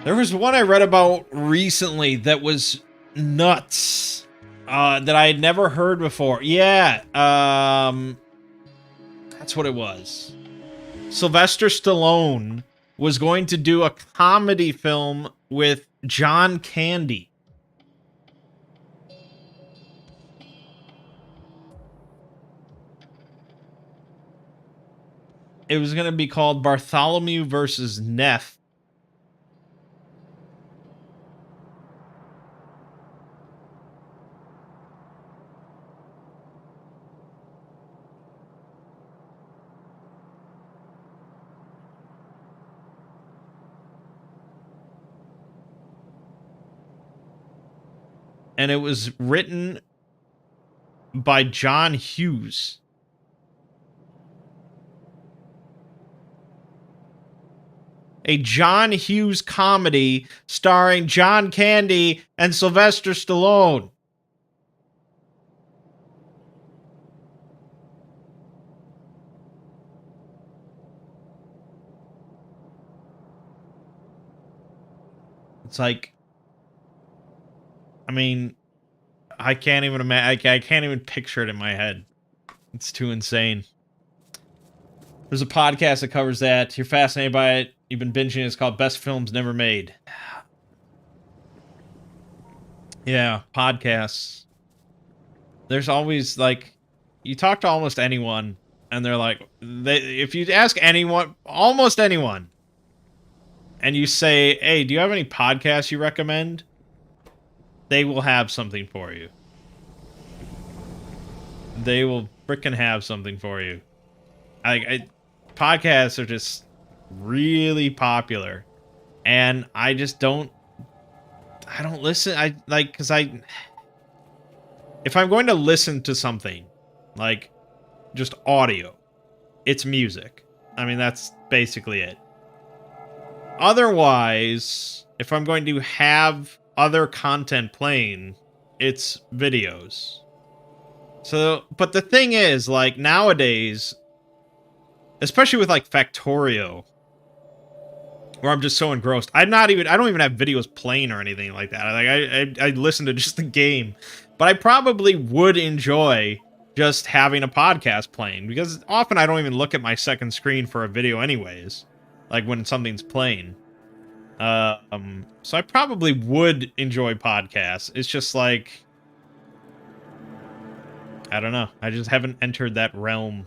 There was one I read about recently that was nuts. That I had never heard before. Yeah, that's what it was. Sylvester Stallone was going to do a comedy film with John Candy. It was going to be called Bartholomew versus Neff. And it was written by John Hughes. A John Hughes comedy starring John Candy and Sylvester Stallone. It's like, I mean, I can't even imagine. I can't even picture it in my head. It's too insane. There's a podcast that covers that. You're fascinated by it. You've been binging it. It's called Best Films Never Made. Yeah, podcasts. There's always like, you talk to almost anyone, and they're like, if you ask anyone, almost anyone, and you say, "Hey, do you have any podcasts you recommend?" They will have something for you. They will frickin' have something for you. Podcasts are just really popular, and I just don't. I don't listen. If I'm going to listen to something, like just audio, it's music. I mean, that's basically it. Otherwise, if I'm going to have other content playing, it's videos. So, but the thing is, like, nowadays, especially with like Factorio, where I'm just so engrossed, I don't even have videos playing or anything like that. I listen to just the game, but I probably would enjoy just having a podcast playing, because often I don't even look at my second screen for a video anyways, like when something's playing. So I probably would enjoy podcasts. It's just like, I don't know. I just haven't entered that realm.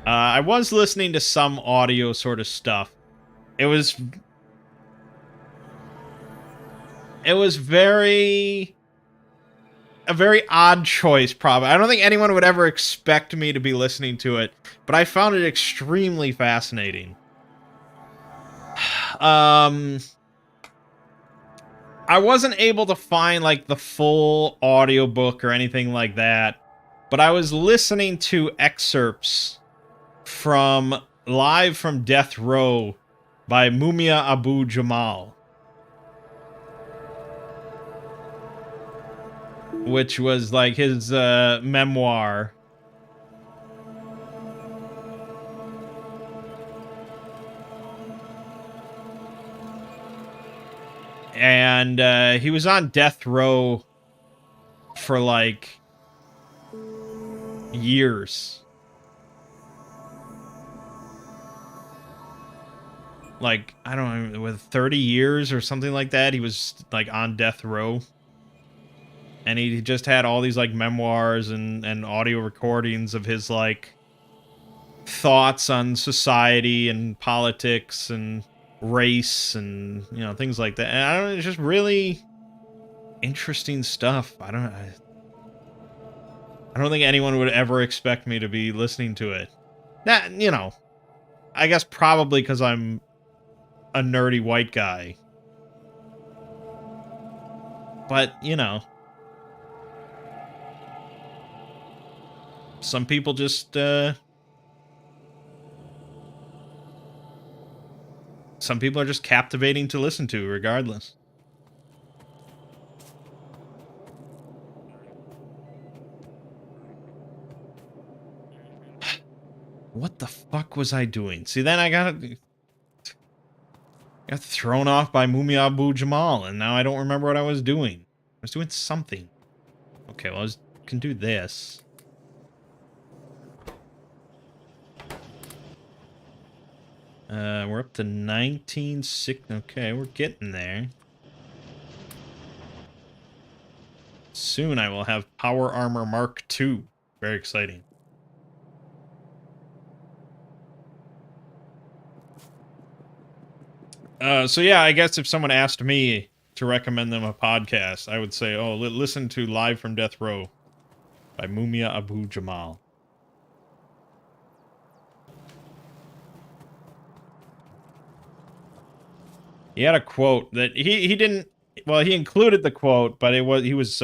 I was listening to some audio sort of stuff. It was a very odd choice, probably. I don't think anyone would ever expect me to be listening to it, but I found it extremely fascinating. I wasn't able to find like the full audiobook or anything like that, but I was listening to excerpts from Live from Death Row by Mumia Abu Jamal, which was like his memoir. And he was on death row for like years. Like, I don't know, with 30 years or something like that, he was like on death row. And he just had all these like memoirs and audio recordings of his like thoughts on society and politics and race and, you know, things like that. And I don't know, it's just really interesting stuff. I don't think anyone would ever expect me to be listening to it. That, you know, I guess probably because I'm a nerdy white guy. But, you know, some people just, some people are just captivating to listen to, regardless. What the fuck was I doing? See, then I got thrown off by Mumia Abu Jamal, and now I don't remember what I was doing. I was doing something. Okay, well, can do this. We're up to 19.6. Okay, we're getting there. Soon I will have Power Armor Mark II. Very exciting. So yeah, I guess if someone asked me to recommend them a podcast, I would say, oh, listen to Live from Death Row by Mumia Abu Jamal. He had a quote that he didn't, well, he included the quote, but he was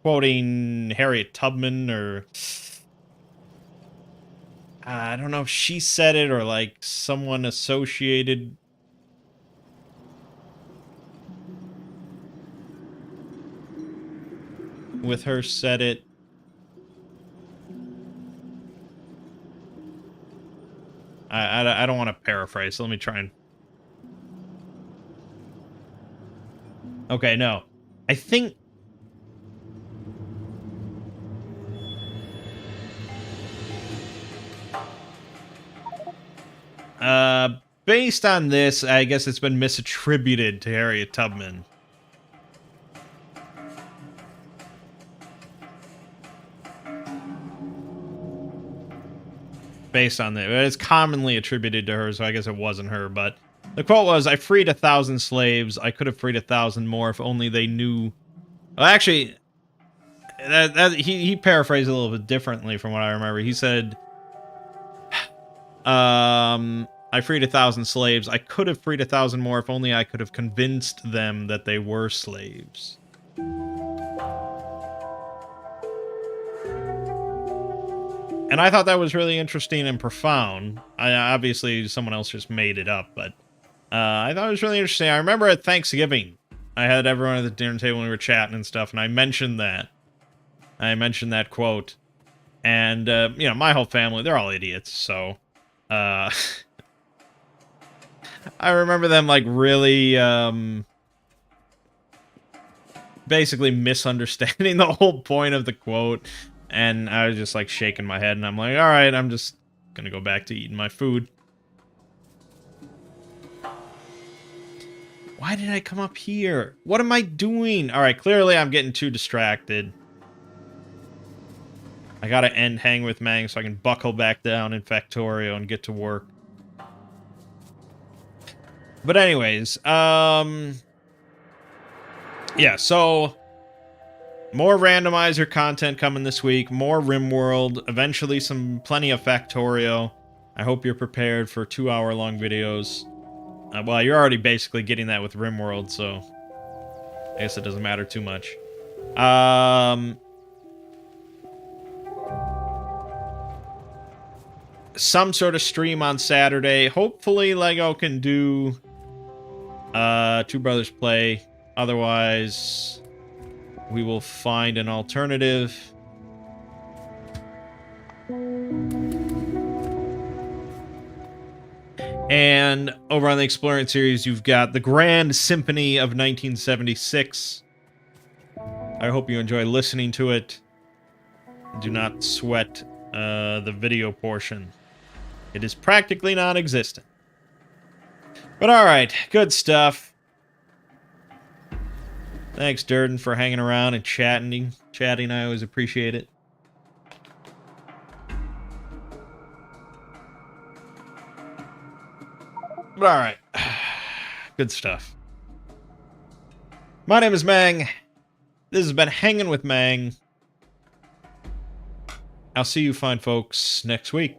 quoting Harriet Tubman, or I don't know if she said it or like someone associated with her said it. I don't want to paraphrase, so let me try and... Okay, no. I think... based on this, I guess it's been misattributed to Harriet Tubman. Based on that. It's commonly attributed to her, so I guess it wasn't her, but the quote was, I freed 1,000 slaves. I could have freed 1,000 more if only they knew... Well, actually, he paraphrased a little bit differently from what I remember. He said, I freed 1,000 slaves. I could have freed 1,000 more if only I could have convinced them that they were slaves. And I thought that was really interesting and profound. Obviously, someone else just made it up, but I thought it was really interesting. I remember at Thanksgiving, I had everyone at the dinner table and we were chatting and stuff, and I mentioned that. I mentioned that quote. And, you know, my whole family, they're all idiots, so... I remember them, like, really, basically misunderstanding the whole point of the quote. And I was just, like, shaking my head, and I'm like, alright, I'm just gonna go back to eating my food. Why did I come up here? What am I doing? Alright, clearly I'm getting too distracted. I gotta end Hang with Mangg so I can buckle back down in Factorio and get to work. But anyways, yeah, so... more randomizer content coming this week, more RimWorld, eventually plenty of Factorio. I hope you're prepared for 2-hour-long videos. Well, you're already basically getting that with RimWorld, so I guess it doesn't matter too much. Some sort of stream on Saturday. Hopefully LEGO can do Two Brothers Play. Otherwise... we will find an alternative. And over on the Exploring series, you've got the Grand Symphony of 1976. I hope you enjoy listening to it. Do not sweat the video portion. It is practically non-existent. But alright, good stuff. Thanks, Durden, for hanging around and chatting. I always appreciate it. But alright. Good stuff. My name is Mangg. This has been Hanging with Mangg. I'll see you fine folks next week.